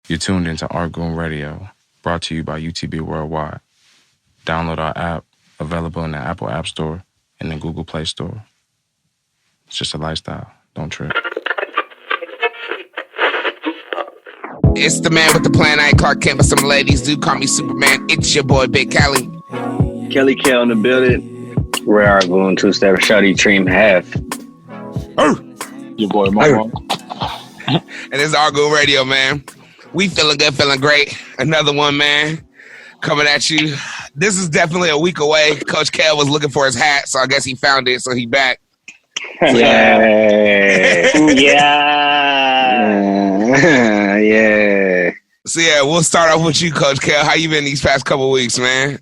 You're tuned into ArtGoon Radio, brought to you by UTB Worldwide. Download our app, available in the Apple App Store and the Google Play Store. It's just a lifestyle. Don't trip. It's the man with the plan. I ain't Clark Kent, but some ladies do call me Superman. It's your boy, Big Cali. Kelly K on the building. Rare ArtGoon, two-step, shawty, dream half. Your boy, Momo. And it's ArtGoon Radio, man. We feeling good, feeling great. Another one, man, coming at you. This is definitely a week away. Coach Kel was looking for his hat, so I guess he found it, so he back. Yeah. Yeah. So yeah, we'll start off with you, Coach Kel. How you been these past couple weeks, man?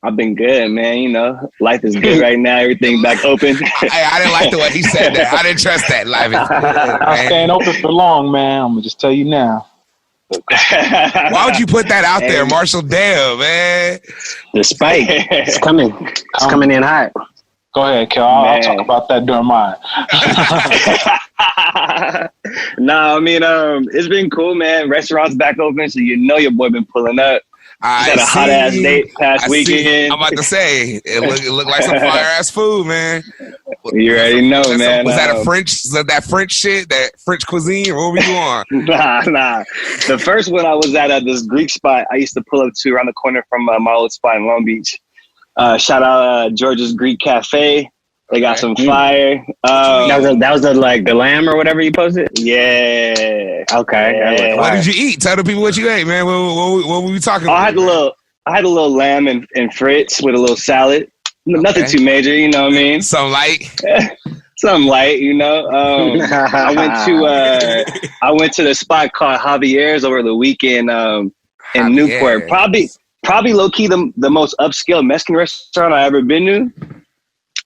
I've been good, man. You know, life is good right now. Everything back open. I didn't like the way he said that. I didn't trust that. Life is good, I'm staying open for long, man. I'm going to just tell you now. Why would you put that out there, Marshall? Damn, man. The spike. It's coming. It's coming in hot. Go ahead, Kel. I'll talk about that during mine. Nah, I mean, it's been cool, man. Restaurants back open, so you know your boy been pulling up. Had a hot ass date past weekend. I'm about to say it looked like some fire ass food, man. You already know, man. Was that a French? Was that French shit? That French cuisine? What were you on? Nah. The first one I was at this Greek spot I used to pull up to around the corner from my old spot in Long Beach. Shout out George's Greek Cafe. They got some fire. That was the lamb or whatever you posted? Yeah. Okay. Yeah. What did you eat? Tell the people what you ate, man. What were we talking about? I had a little lamb and frites with a little salad. Nothing too major, you know what I mean? Something light. Something light, you know. I went to the spot called Javier's over the weekend in Newport. Probably low key the most upscale Mexican restaurant I ever been to.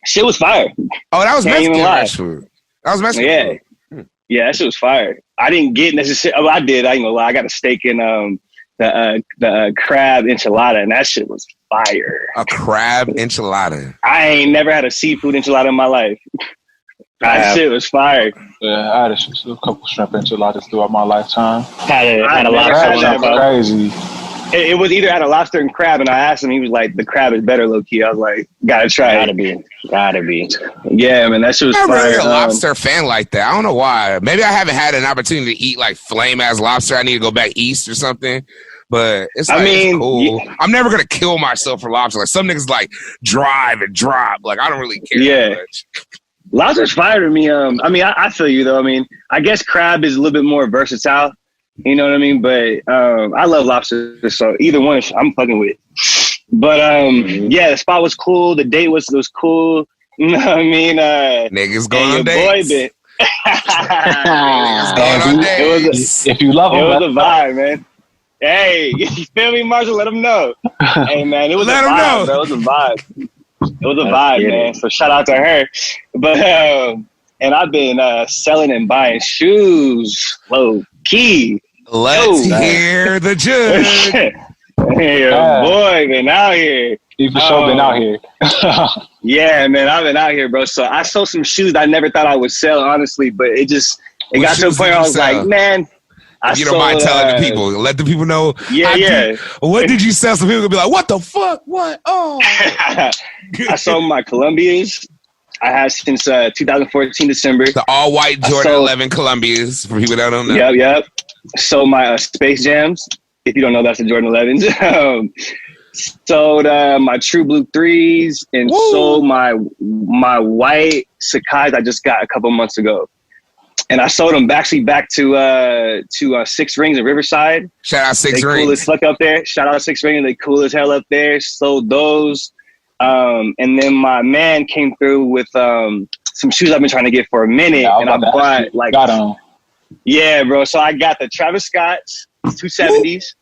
Shit was fire. Oh, that was Mexican food. That was Mexican food. Yeah, that shit was fire. I didn't get necessarily. Oh, I did. I ain't gonna lie. I got a steak and the crab enchilada, and that shit was fire. A crab enchilada. I ain't never had a seafood enchilada in my life. That shit was fire. Yeah, I had a couple shrimp enchiladas throughout my lifetime. Had a lot of That crazy. It was either had a lobster and crab, and I asked him. He was like, "The crab is better, low key." I was like, "Gotta try it." Gotta be. Yeah, man, that shit was fire. I'm not really a lobster fan like that. I don't know why. Maybe I haven't had an opportunity to eat like flame ass lobster. I need to go back east or something. But it's it's cool. I'm never gonna kill myself for lobster. Like some niggas like drive and drop. Like I don't really care that much. Lobster's fire to me. I feel you though. I mean, I guess crab is a little bit more versatile. You know what I mean? But I love lobster, so either one I'm fucking with. But yeah, the spot was cool. The date was cool. You know what I mean? Niggas going on dates. Boy bit. Niggas going on dates. If you love them, it was a vibe, man. Hey, you feel me, Marshall? Let them know. Hey, man, it was a vibe, bro. It was a vibe. It was a vibe, man. So shout out to her. But and I've been selling and buying shoes, low key. Let's hear the judge. Hey, boy, been out here. You for sure been out here. Yeah, man, I've been out here, bro. So I sold some shoes I never thought I would sell, honestly, but it got to a point where I was like, man. You don't mind telling the people. Let the people know. Yeah. What did you sell? Some people will be like, what the fuck? What? Oh. I sold my Columbias. I had since 2014 December. The all-white Jordan 11 Columbias, for people that don't know. Yep. Sold my Space Jams. If you don't know, that's the Jordan 11s. Sold my True Blue 3s and sold my white Sakai's I just got a couple months ago. And I sold them back to Six Rings in Riverside. Shout out Six they Rings. Cool as fuck up there. Shout out Six Rings. They cool as hell up there. Sold those. And then my man came through with some shoes I've been trying to get for a minute. Yeah, and I bought like... Got them. Yeah, bro. So I got the Travis Scott's 270s.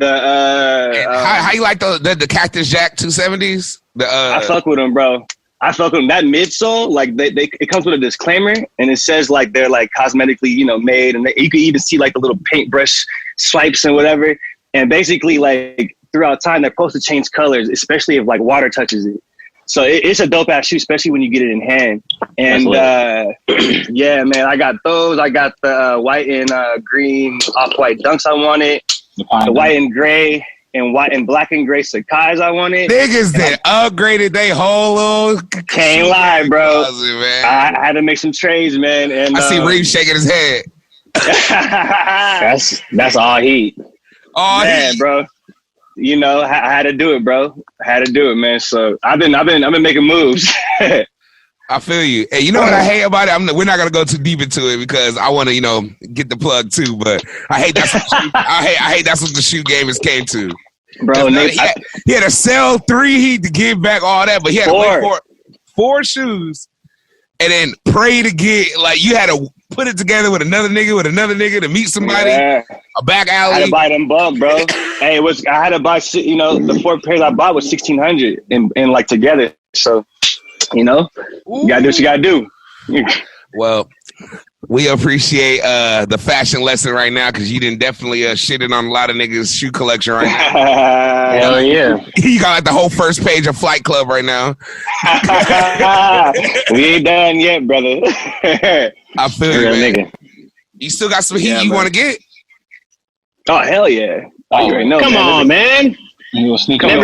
How you like the Cactus Jack 270s? I fuck with them, bro. I fuck with them. That midsole, like it comes with a disclaimer, and it says like they're like cosmetically, made, and you can even see like the little paintbrush swipes and whatever. And basically, like throughout time, they're supposed to change colors, especially if like water touches it. So it's a dope ass shoe, especially when you get it in hand. And yeah, man, I got those. I got the white and green off-white dunks I wanted. The white and gray and white and black and gray Sakai's I wanted. Niggas that upgraded they whole little. Can't lie, bro. Man. I had to make some trades, man. And I see Reeves shaking his head. That's all heat. Oh man, bro. You know, I had to do it, bro. I had to do it, man. So I've been making moves. I feel you. Hey, you know what I hate about it? We're not gonna go too deep into it because I want to, get the plug too. But I hate that's I hate that's what the shoe game has came to, bro. He had to sell 3 heat to give back all that, but he had to wait for 4 shoes and then pray to get you had to put it together with another nigga to meet somebody. Yeah. A back alley. I had to buy them bulk, bro. Hey, I had to buy, the 4 pairs I bought was $1,600 and together. So, you gotta do what you gotta do. Well, we appreciate the fashion lesson right now because you didn't definitely shitting on a lot of niggas' shoe collection right now. Hell yeah. You got the whole first page of Flight Club right now. We ain't done yet, brother. I feel you, man. Nigga. You still got some heat you want to get? Oh, hell yeah. Oh, know, come on, man. Never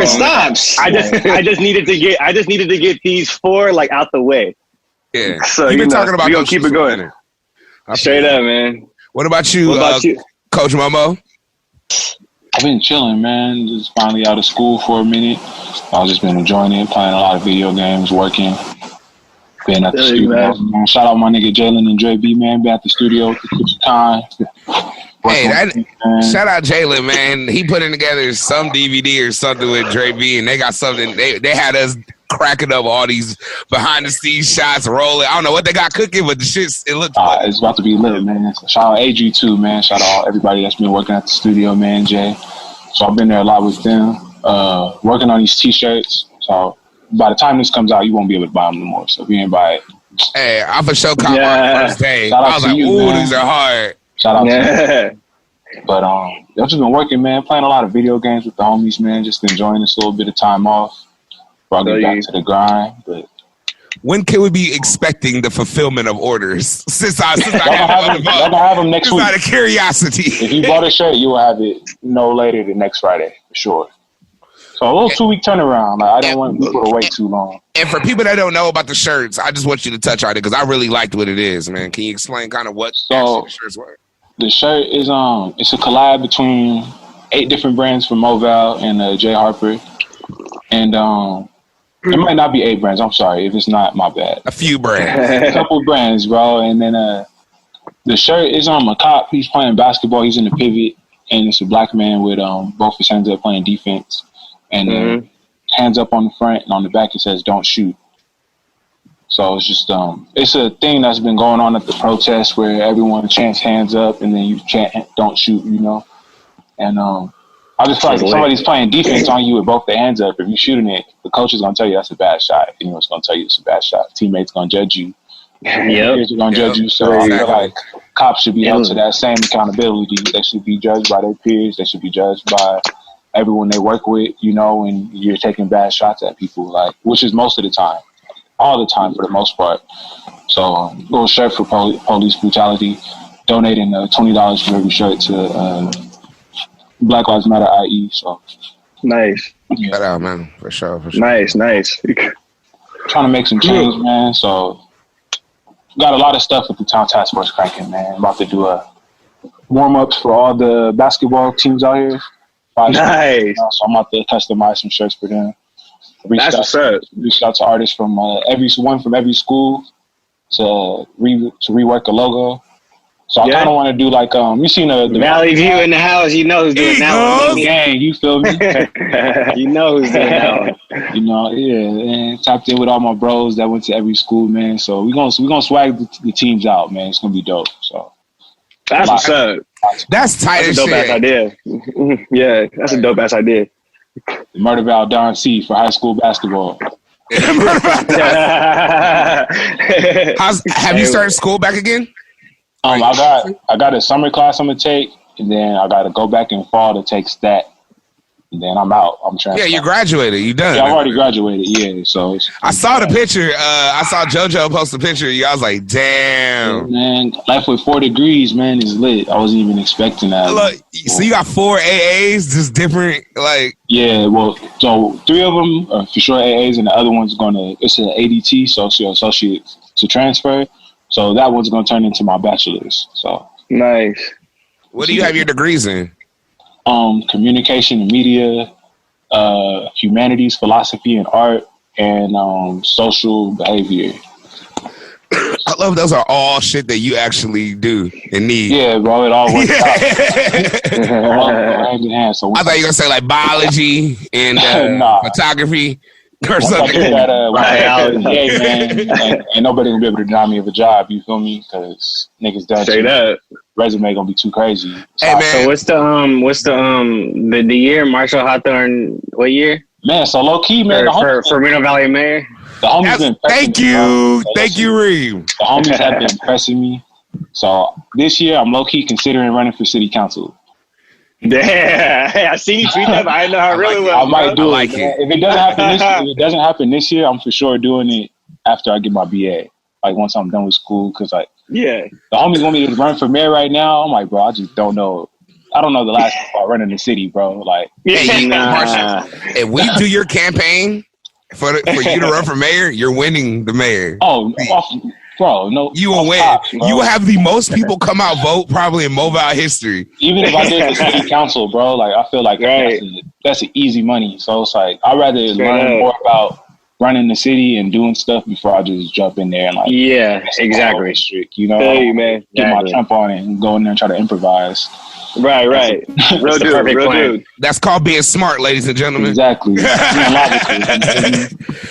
stops. I just needed to get these 4 out the way. Yeah. So you've been talking about we gonna keep it going. Straight up, man. What about you, Coach Momo? I've been chilling, man. Just finally out of school for a minute. I've just been enjoying it, playing a lot of video games, working. Been at the studio. Shout out my nigga Jalen and Dre B, man. Been at the studio with the time. Hey, shout out Jalen, man. He putting together some DVD or something with Dre B, and they got something. They had us cracking up all these behind the scenes shots, rolling. I don't know what they got cooking, but the shit's it looked. It's about to be lit, man. So shout out AG too, man. Shout out everybody that's been working at the studio, man. Jay. So I've been there a lot with them, working on these T-shirts. So by the time this comes out, you won't be able to buy them no more. So if you ain't buy it, hey, I for sure caught my first day. I was like, ooh, these are hard. Shout out to you. But I've just been working, man, playing a lot of video games with the homies, man, just enjoying this little bit of time off. Before I get back to the grind. But when can we be expecting the fulfillment of orders? Since I have them next week. Out of curiosity. If you bought a shirt, you will have it no later than next Friday for sure. So a little 2-week turnaround. I don't want people to wait too long. And for people that don't know about the shirts, I just want you to touch on it because I really liked what it is, man. Can you explain kind of what the shirts were? The shirt is it's a collab between 8 different brands from Moval and Jay Harper, and it might not be 8 brands. I'm sorry if it's not. My bad. A few brands, a couple brands, bro. And then the shirt is on a cop. He's playing basketball. He's in the pivot, and it's a black man with both his hands up playing defense, and hands up on the front, and on the back it says "Don't shoot." So it's just it's a thing that's been going on at the protest where everyone chants hands up and then you chant "Don't shoot," and I just feel like if somebody's playing defense on you with both their hands up, if you're shooting it, the coach is gonna tell you that's a bad shot. Anyone's gonna tell you it's a bad shot. Teammates gonna judge you. Peers are gonna judge you. So I feel like cops should be held to that same accountability. They should be judged by their peers. They should be judged by everyone they work with. And you're taking bad shots at people, which is most of the time. All the time for the most part. So little shirt for police brutality, donating $20 for every shirt to Black Lives Matter IE. So nice. Shout out, man, for sure. Nice. Trying to make some change, man. So got a lot of stuff with the Town Task Force cranking, man. About to do a warm-ups for all the basketball teams out here. Nice. So I'm about to customize some shirts for them. That's what's up. Reached out to artists from every school to rework a logo. So I kind of want to do you seen the Valley View in the house. You know who's doing that one. Gang, you feel me? You know who's doing that one. And tapped in with all my bros that went to every school, man. So we gonna swag the teams out, man. It's gonna be dope. So that's what's up. That's tight as shit. Dope ass idea. Yeah, that's a dope ass idea. The Murder Val Darn C for high school basketball. Have you started school back again? I got a summer class I'm gonna take, and then I gotta go back in fall to take stat. and then I'm out. I'm transferring. Yeah, you graduated. You done. Yeah, I've already graduated. Yeah, so I saw the picture. I saw JoJo post a picture. I was like, damn. Man, life with 4 degrees, man, is lit. I wasn't even expecting that. Look, so you got 4 AAs, just different, like. Yeah, well, so 3 of them are for sure AAs, and the other one's it's an ADT, Socio Associate to transfer. So that one's gonna turn into my bachelor's. So nice. What do you have your degrees in? Communication and media, humanities, philosophy and art, and social behavior. I love those are all shit that you actually do and need. Yeah, bro, it all works out. Hand in hand. So I thought you were gonna say like biology and photography or something. Hey, man, ain't nobody gonna be able to deny me of a job. You feel me? Because niggas done straight up. Resume gonna be too crazy. Hey, man. So what's the year? Marshall Hawthorne, what year? Man, so low key, man. For Reno Valley Mayor. The homies been thank you, Reem. The homies have been impressing me. So this year, I'm low key considering running for city council. Yeah, I seen you tweet that, but I didn't know how it really was. I might do it. If it doesn't happen this year, I'm for sure doing it after I get my BA. Like once I'm done with school, because the homies want me to run for mayor right now. I'm like, bro, I just don't know. I don't know the last time about running the city, bro. Like, Marshall, if we do your campaign for you to run for mayor, you're winning the mayor. Oh, bro, no. You will win. You will have the most people come out vote probably in mobile history. Even if I did the city council, bro, like I feel like that's an easy money. So it's like I'd rather learn more about running the city and doing stuff before I just jump in there and like exactly. District, you know, man. Get my Trump on it and go in there and try to improvise. Right. Real dude. That's called being smart, ladies and gentlemen. Exactly.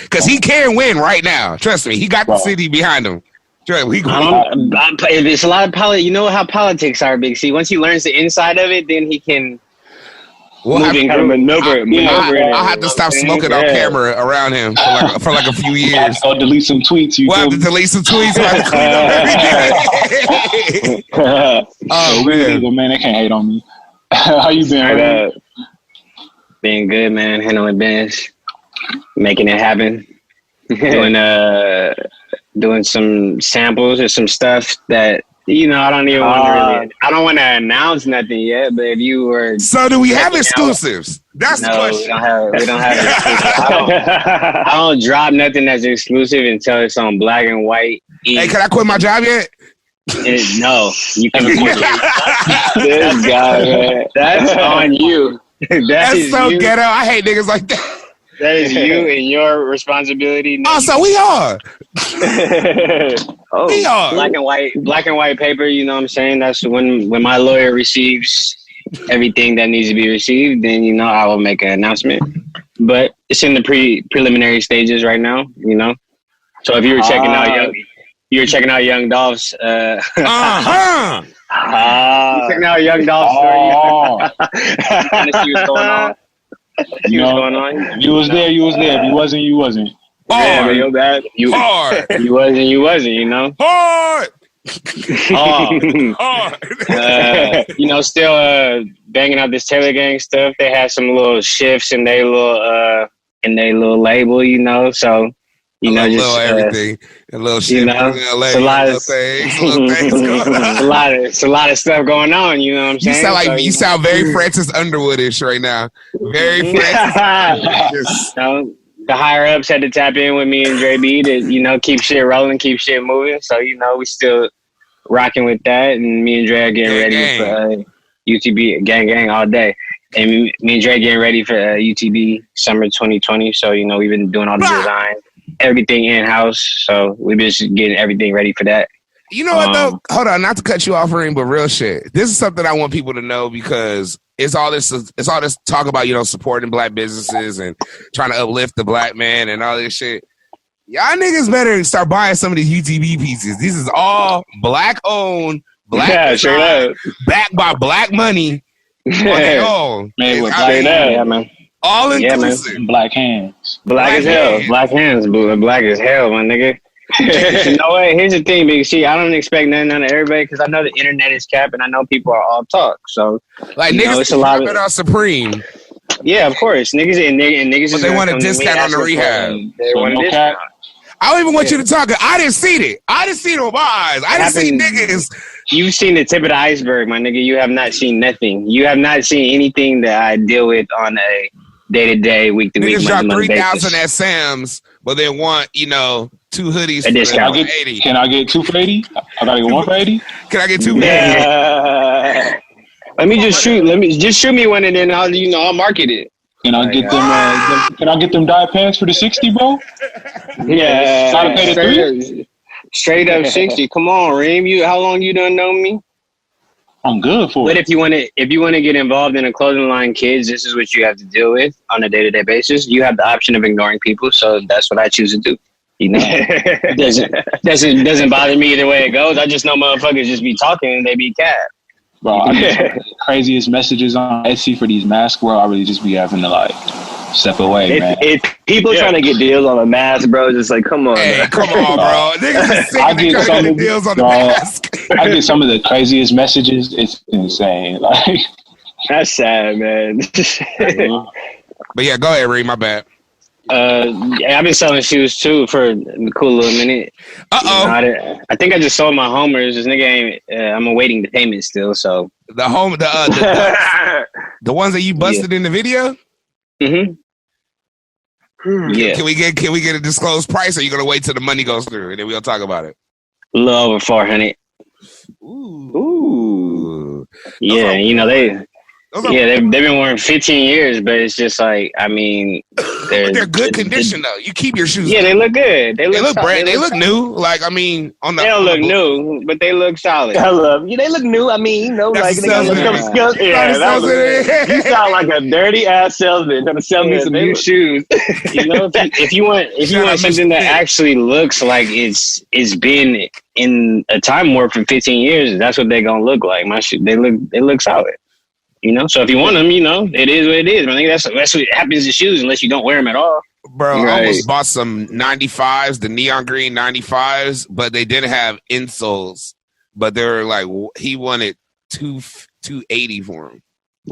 Because he can win right now. Trust me, he got the city behind him. It's a lot of politics. You know how politics are, Big C. Once he learns the inside of it, then he can. Maneuver. I'll have to stop smoking on camera around him for like a few years. I'll delete some tweets. We'll have to delete some tweets. We'll have to clean up everything. Oh man, they can't hate on me. How you been? Being good, man. Handling business, making it happen. Doing some samples or some stuff that. I don't even want to I don't want to announce nothing yet, but if you were... So do we have exclusives? That's the question. We don't have exclusives. I don't drop nothing that's exclusive until it's on black and white. Hey, can I quit my job yet? No. You can This guy, man. That's on you. That's so ghetto. I hate niggas like that. That is you and your responsibility. Oh, so we are. We are. Black and white paper, you know what I'm saying? That's when my lawyer receives everything that needs to be received, then I will make an announcement. But it's in the preliminary stages right now, So if you were checking out Young Dolph's checking out Young Dolph's story, trying to see what's going on. You was there. If you wasn't, you wasn't. Hard. You wasn't, Hard. Still banging out this Taylor Gang stuff. They had some little shifts in their little label, so just everything, a little shit, it's a lot of things going on. It's a lot of stuff going on. You know what I'm saying? You sound like you sound very Francis Underwoodish right now. Very Francis. The higher ups had to tap in with me and Dre B to keep shit rolling, keep shit moving. So we still rocking with that, and me and Dre are getting ready for UTB gang all day. And me and Dre getting ready for UTB summer 2020. So we've been doing all the design. Everything in-house, so we've been just getting everything ready for that. You know what, though? Hold on, not to cut you off, Reem, but real shit. This is something I want people to know because it's all this talk about, supporting black businesses and trying to uplift the black man and all this shit. Y'all niggas better start buying some of these UTB pieces. This is all black-owned, design, backed by black money on their own. Man. All inclusive. Black hands. Black as hell. Black hands, boo. Black as hell, my nigga. You know what? Here's the thing, Big C. I don't expect nothing out of everybody because I know the internet is capped and I know people are all talk. So, niggas, it's a lot of Supreme. Yeah, of course. Niggas and niggas. But they want a discount on the rehab. They want a discount. I don't even want you to talk. I didn't see it. I didn't see it with my eyes. I didn't see niggas. You've seen the tip of the iceberg, my nigga. You have not seen nothing. You have not seen anything that I deal with on a day-to-day, week-to-week, niggas drop month-to-month basis. 3,000 at Sam's, but they want, 2 hoodies. A discount. Can I get 2 for 80? I gotta get 1 for 80? Can I get 2 for 80? Let me just shoot me one and then I'll market it. Can I get them? Can I get them dye pants for the 60, bro? Yeah, Gotta pay the 3? Straight up 60. Come on, Reem. How long you done know me? I'm good for But it. if you want to get involved in a clothing line, kids, this is what you have to deal with on a day-to-day basis. You have the option of ignoring people, so that's what I choose to do. It doesn't bother me either way it goes. I just know motherfuckers just be talking and they be cat. Bro, I get the craziest messages on Etsy for these masks, bro. I really just be having to step away, man. If people trying to get deals on a mask, bro, just like, come on. Hey, man. come on, bro. Niggas is I get some of deals on the mask. I get some of the craziest messages. It's insane. Like, That's sad, man. But yeah, go ahead, Reed. My bad. I've been selling shoes too for a cool little minute. I think I just sold my homers. This nigga ain't. I'm awaiting the payment still. So The ones that you busted in the video. Mm-hmm. Yeah. Can we get a disclosed price, or are you gonna wait till the money goes through and then we'll talk about it? A little over 400. Ooh. Yeah, they've been wearing 15 years, but it's just like, I mean, they're good condition though. You keep your shoes. Yeah, they look good. They look brand. They look solid. new. Like, I mean, on the They don't look new, but they look solid. I love you. They look new. I mean, That's like a salesman. you sound like a dirty ass salesman trying to sell me some new shoes. If you want something that actually looks like it's been in a time warp for 15 years, that's what they're gonna look like. My shoe, they look solid. So if you want them, it is what it is. I think that's what happens to shoes unless you don't wear them at all. Bro, I almost bought some 95s, the neon green 95s, but they didn't have insoles. But they were like, he wanted $280 for them.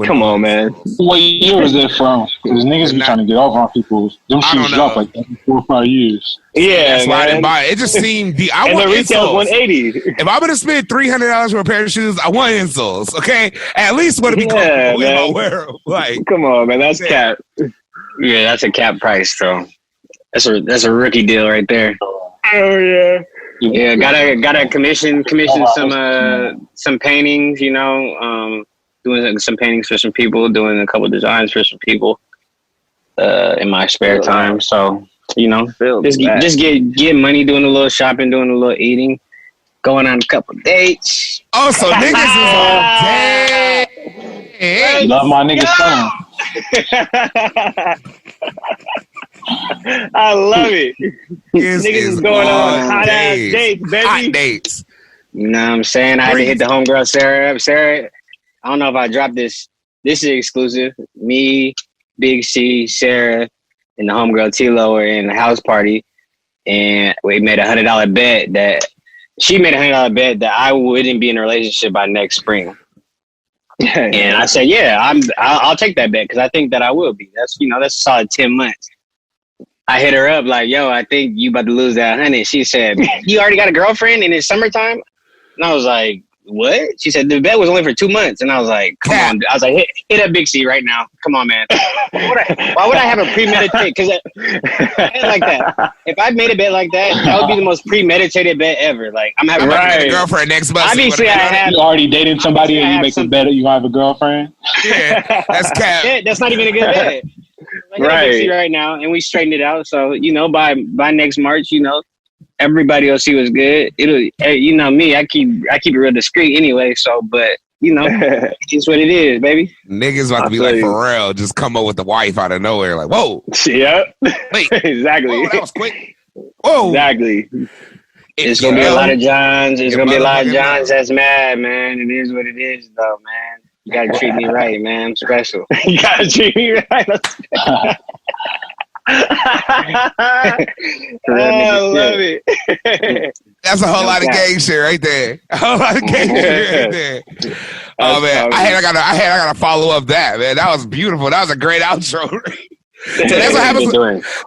Come on, man. what year was that from? Because niggas be trying to get off on people. Them shoes drop like 4 or 5 years. Yeah, that's why I didn't buy it. It just seemed I want the retail's $180. If I'm gonna spend $300 for a pair of shoes, I want insoles. Okay, at least want to be comfortable if I wear them. Like, come on, man, that's cap. Yeah, that's a cap price, though. That's a rookie deal right there. Oh yeah. Yeah, gotta commission some paintings. Doing some paintings for some people, doing a couple designs for some people in my spare time. So, just get money, doing a little shopping, doing a little eating, going on a couple dates. Oh, so niggas is on dates. Love my niggas son. I love it. Niggas is going on hot ass dates, baby. Hot dates. You know what I'm saying? I had to hit the homegirl Sarah. Sarah, I don't know if I dropped this. This is exclusive. Me, Big C, Sarah, and the homegirl Tilo were in a house party, and we made $100 bet that she made $100 bet that I wouldn't be in a relationship by next spring. And I said, yeah, I'll take that bet because I think that I will be. That's a solid 10 months. I hit her up like, yo, I think you about to lose that 100. She said, you already got a girlfriend and it's summertime? And I was like, what? She said the bet was only for 2 months, and I was like, "Come on!" I was like, "Hit up Big C right now! Come on, man! Why would I have a premeditated? Because like that. If I made a bet like that, that would be the most premeditated bet ever. Like I'm having a girlfriend next month. Obviously, I have. You already dating somebody and you make a bet you have a girlfriend. Yeah, that's cap. Yeah, that's not even a good bet. Like, right. Big C right now, and we straightened it out. So by next March, everybody will see what's good. It'll, me, I keep it real discreet anyway. So, but it's what it is, baby. Niggas about to be like Pharrell, just come up with the wife out of nowhere, like, whoa, yep, wait, exactly. Whoa, that was quick. Whoa, exactly. It's gonna be a lot of Johns. It's gonna be a lot of Johns that's mad, man. It is what it is, though, man. You gotta treat me right, man. I'm special. You gotta treat me right. love it. That's a whole lot of gang shit right there. A whole lot of gang shit right there. Oh man, I gotta follow up that, man. That was beautiful. That was a great outro. So that's what happens.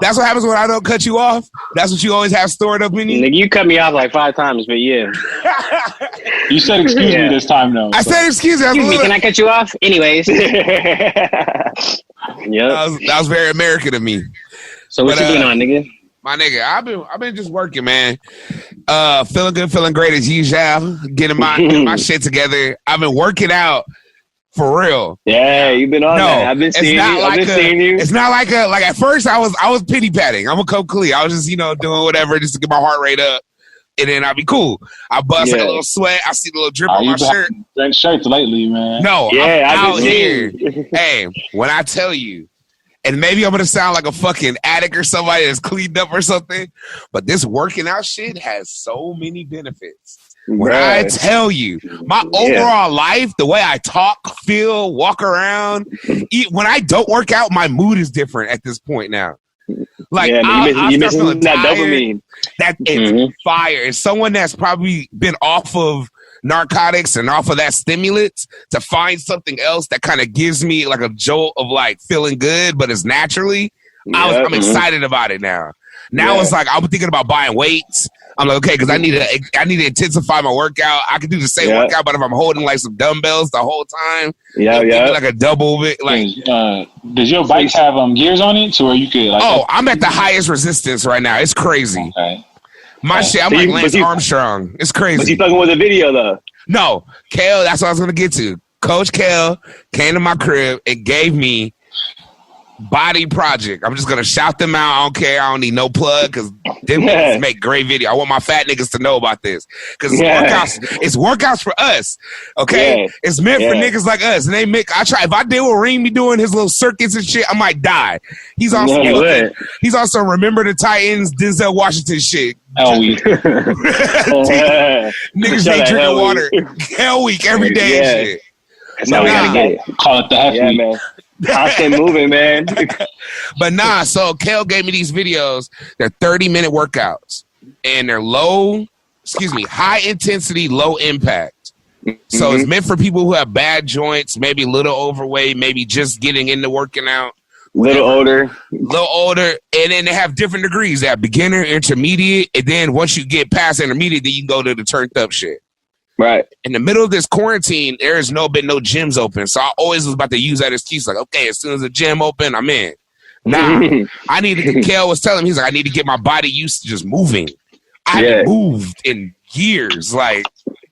That's what happens when I don't cut you off. That's what you always have stored up in you. Nigga, you cut me off like 5 times, but yeah. You said excuse me this time though. I said excuse me. Excuse me, can I cut you off? Anyways. That was very American of me. So what you doing on, nigga? My nigga, I've been just working, man. Feeling good, feeling great as usual. Getting my shit together. I've been working out for real. Yeah, you've been on that. I've been seeing you. It's not like at first I was pity patting. I'm a come clean. I was just doing whatever just to get my heart rate up, and then I'll be cool. I bust like a little sweat. I see the little drip on my shirt. That shirts lately, man. No, yeah, I'm out here. Hey, when I tell you. And maybe I'm going to sound like a fucking addict or somebody that's cleaned up or something. But this working out shit has so many benefits. When I tell you, my overall life, the way I talk, feel, walk around, when I don't work out, my mood is different at this point now. Like, I start feeling that dopamine. That it's fire. It's someone that's probably been off of narcotics and off of that stimulants to find something else that kind of gives me like a jolt of like feeling good, but it's naturally. I'm excited about it now. It's like I'm thinking about buying weights. I'm like, okay, because I need to intensify my workout. I can do the same workout, but if I'm holding like some dumbbells the whole time, like a double bit. Like, does your bike have gears on it to where you could? Like, I'm at the highest resistance right now. It's crazy. Okay. My shit, I'm like Lance Armstrong. It's crazy. But you fucking with a video though? No, Kale. That's what I was gonna get to. Coach Kale came to my crib and gave me Body Project. I'm just gonna shout them out. I don't care. I don't need no plug because them niggas make great video. I want my fat niggas to know about this because it's workouts for us. Okay, it's meant for niggas like us. And they make. If I did what Reem be doing his little circuits and shit, I might die. He's also Remember the Titans, Denzel Washington shit. Hell week. Niggas be drinking water. Hell week every day and shit. That's how we gotta get it. Call it the F week. Man. Constant moving, man. But so Kel gave me these videos. They're 30-minute workouts. And they're high intensity, low impact. So it's meant for people who have bad joints, maybe a little overweight, maybe just getting into working out. Little older. And then they have different degrees. They have beginner, intermediate, and then once you get past intermediate, then you can go to the turned up shit. Right. In the middle of this quarantine, there has been no gyms open. So I always was about to use that excuse. Like, okay, as soon as the gym open, I'm in. I need to, Kel was telling me, he's like, I need to get my body used to just moving. I haven't moved in years, like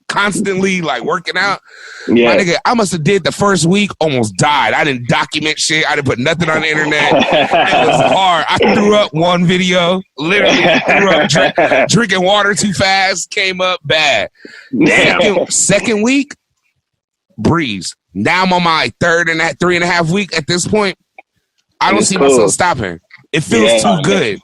constantly like working out. My nigga, I must have did the first week, almost died. I didn't document shit. I didn't put nothing on the internet. It was hard. I threw up one video, literally threw up drinking water too fast, came up bad. Second week, breeze. Now I'm on my 3.5 week at this point. I don't see myself stopping. It feels too good.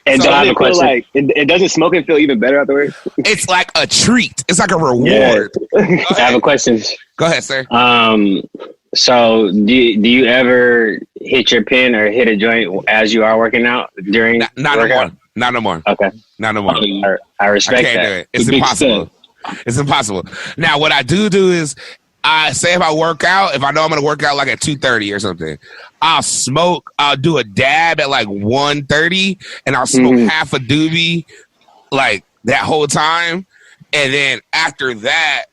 And so doesn't it feel like it doesn't smoking feel even better afterwards? It's like a treat. It's like a reward. I have a question. Go ahead, sir. So do you ever hit your pin or hit a joint as you are working out during? Not no more. Okay. Not no more. I respect that. Do it. It's impossible. It's impossible. Now, what I do is, I say if I work out, if I know I'm going to work out like at 2:30 or something, I'll smoke. I'll do a dab at like 1:30, and I'll smoke half a doobie like that whole time. And then after that,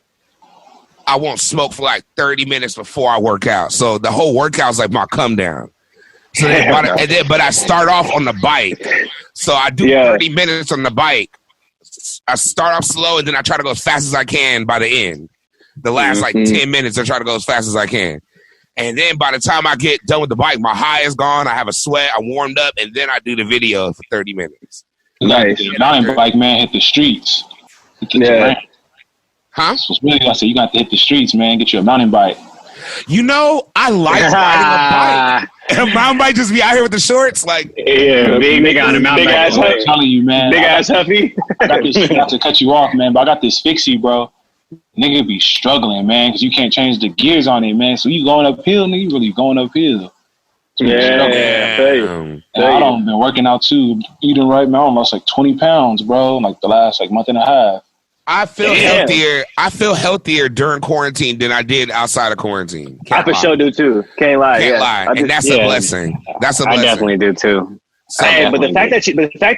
I won't smoke for like 30 minutes before I work out. So the whole workout is like my come down. So but I start off on the bike. So I do 30 minutes on the bike. I start off slow, and then I try to go as fast as I can by the end. The last like 10 minutes, I try to go as fast as I can. And then by the time I get done with the bike, my high is gone. I have a sweat. I warmed up, and then I do the video for 30 minutes. Nice. Mountain bike, man, hit the streets. Huh? So really, I said you got to hit the streets, man. Get you a mountain bike. I like riding a bike. A mountain bike just be out here with the shorts, like big nigga on a mountain bike. I'm telling you, man. Big ass huffy. I got this, not to cut you off, man, but I got this fixie, bro. Nigga be struggling, man, because you can't change the gears on it, man. So you going uphill, nigga, you really going uphill. Yeah. I don't been working out too, eating right now. I lost like 20 pounds, bro. Like the last month and a half. I feel healthier. I feel healthier during quarantine than I did outside of quarantine. I for sure do too. Can't lie. Can't lie, and that's a blessing. That's a blessing. I definitely do too. Hey, but the fact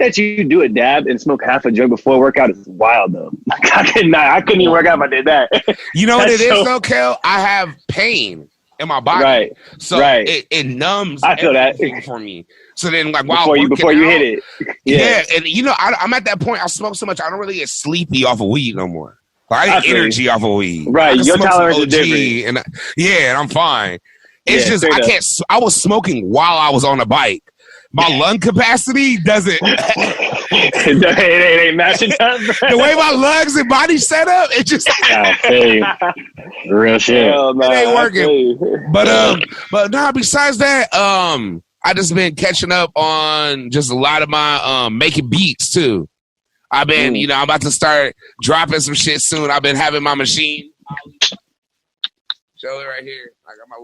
that you do a dab and smoke half a joint before workout is wild though. I couldn't even work out if I did that. You know what it is though, Kel? I have pain in my body, right? So it numbs. I feel that for me. So then, like before you hit it, yeah. And you know, I'm at that point. I smoke so much, I don't really get sleepy off of weed no more. Like, I get energy off of weed. Right, your tolerance is different. And I'm fine. It's just I can't. I was smoking while I was on a bike. My lung capacity doesn't. it ain't matching up. Bro. The way my lungs and body set up, it just real shit. It ain't working. But no. Besides that, I just been catching up on just a lot of my making beats too. I've been, I'm about to start dropping some shit soon. I've been having my machine. Show it right here. I got my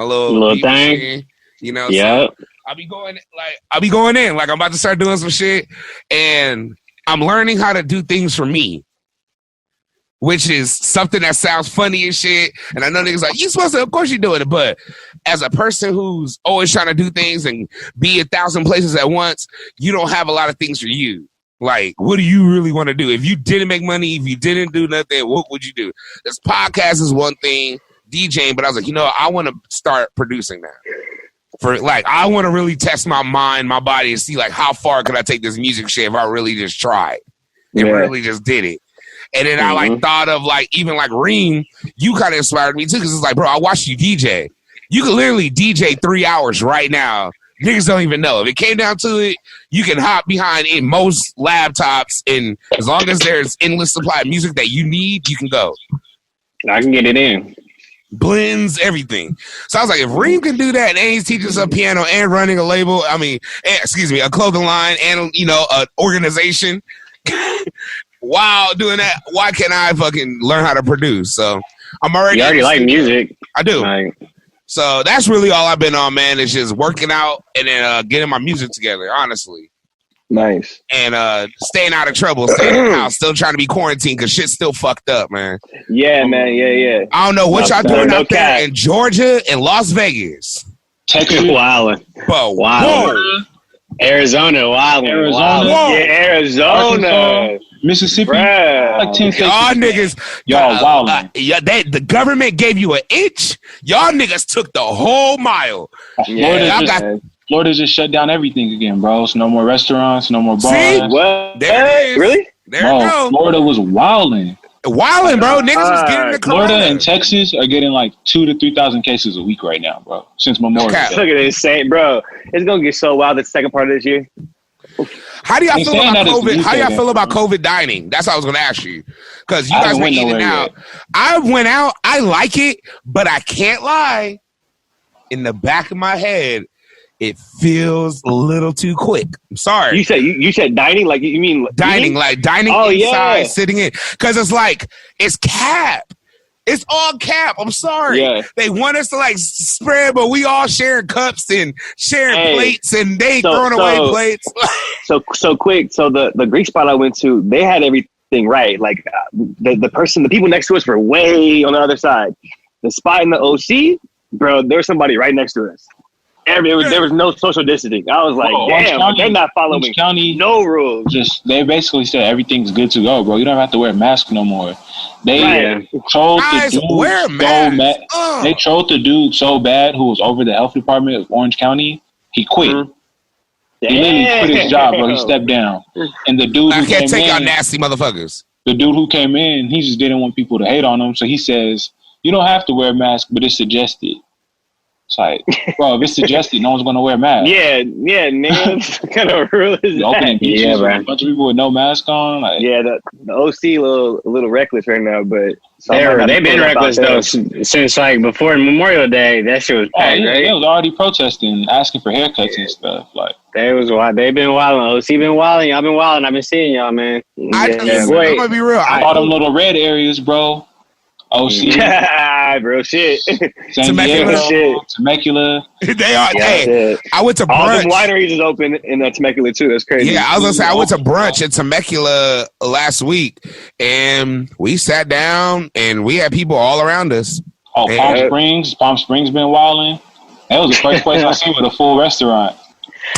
little thing. Machine, Yeah. So I'll be going in. Like, I'm about to start doing some shit, and I'm learning how to do things for me, which is something that sounds funny as shit. And I know niggas like, you supposed to, of course you're doing it. But as a person who's always trying to do things and be 1,000 places at once, you don't have a lot of things for you. Like, what do you really want to do? If you didn't make money, if you didn't do nothing, what would you do? This podcast is one thing, DJing, but I was like, I want to start producing now. I want to really test my mind, my body, and see, like, how far could I take this music shit if I really just tried and really just did it. And then I, thought of, even Reem, you kind of inspired me, too, because it's like, bro, I watched you DJ. You can literally DJ 3 hours right now. Niggas don't even know. If it came down to it, you can hop behind in most laptops, and as long as there's endless supply of music that you need, you can go. I can get it in. Blends, everything. So I was like, if Reem can do that and he's teaching us a piano and running a label, a clothing line and, an organization, while doing that, why can't I fucking learn how to produce? So I'm already... You already like music. I do. So that's really all I've been on, man. It's just working out and then getting my music together, honestly. Nice. And staying out of trouble, staying in the house, still trying to be quarantined because shit's still fucked up, man. Yeah, man. Yeah. I don't know what y'all doing out there in Georgia and Las Vegas. Texas. Wildin'. But whoa. Arizona, wildin'. Yeah, Arizona. Arkansas, Mississippi. Like 10 states. Y'all niggas. Y'all wildin'. The government gave you an inch. Y'all niggas took the whole mile. Florida just shut down everything again, bro. So no more restaurants, no more bars. See? What? There it is. Really? There you go. Florida was wilding. Wilding, bro. Niggas was getting the corona. Florida and Texas are getting like 2,000 to 3,000 cases a week right now, bro. Since Memorial Day. Look at this, insane, bro. It's gonna get so wild the second part of this year. How do y'all feel about COVID? How do y'all feel about COVID dining? That's what I was gonna ask you. Because you guys were eating out. I went out. I like it, but I can't lie. In the back of my head, it feels a little too quick. I'm sorry. You said dining? Like, you mean dining? Like dining inside, sitting in. Because it's cap. It's all cap. I'm sorry. Yeah. They want us to spread, but we all sharing cups and sharing plates, and they throwing away plates. so quick. So the Greek spot I went to, they had everything right. Like the people next to us were way on the other side. The spot in the OC, bro, there was somebody right next to us. There was no social distancing. I was like, damn, they're not following no rules. They basically said everything's good to go, bro. You don't have to wear a mask no more. They trolled the dude so bad. They trolled the dude so bad who was over the health department of Orange County. He quit. Mm-hmm. He literally quit his job, bro. He stepped down. And the dude I can't take y'all nasty motherfuckers. The dude who came in, he just didn't want people to hate on him. So he says, you don't have to wear a mask, but it's suggested. It's like, bro, if it's suggested, no one's going to wear a mask. Yeah, nigga. What kind of rule is that? Opening beaches with a bunch of people with no mask on. The OC a little reckless right now, but they've been reckless though since before Memorial Day. That shit was packed, right? They was already protesting, asking for haircuts and stuff. They've been wilding. OC been wilding. Y'all been wilding. I've been seeing y'all, man. I'm gonna be real. All them little red areas, bro. OC. Real shit. San Diego. Temecula. They are. Yeah, hey, I went to brunch. All them wineries is open in Temecula too. That's crazy. Yeah, I was gonna say I went to brunch in Temecula last week, and we sat down and we had people all around us. Oh, Palm Springs been wilding. That was the first place I seen with a full restaurant.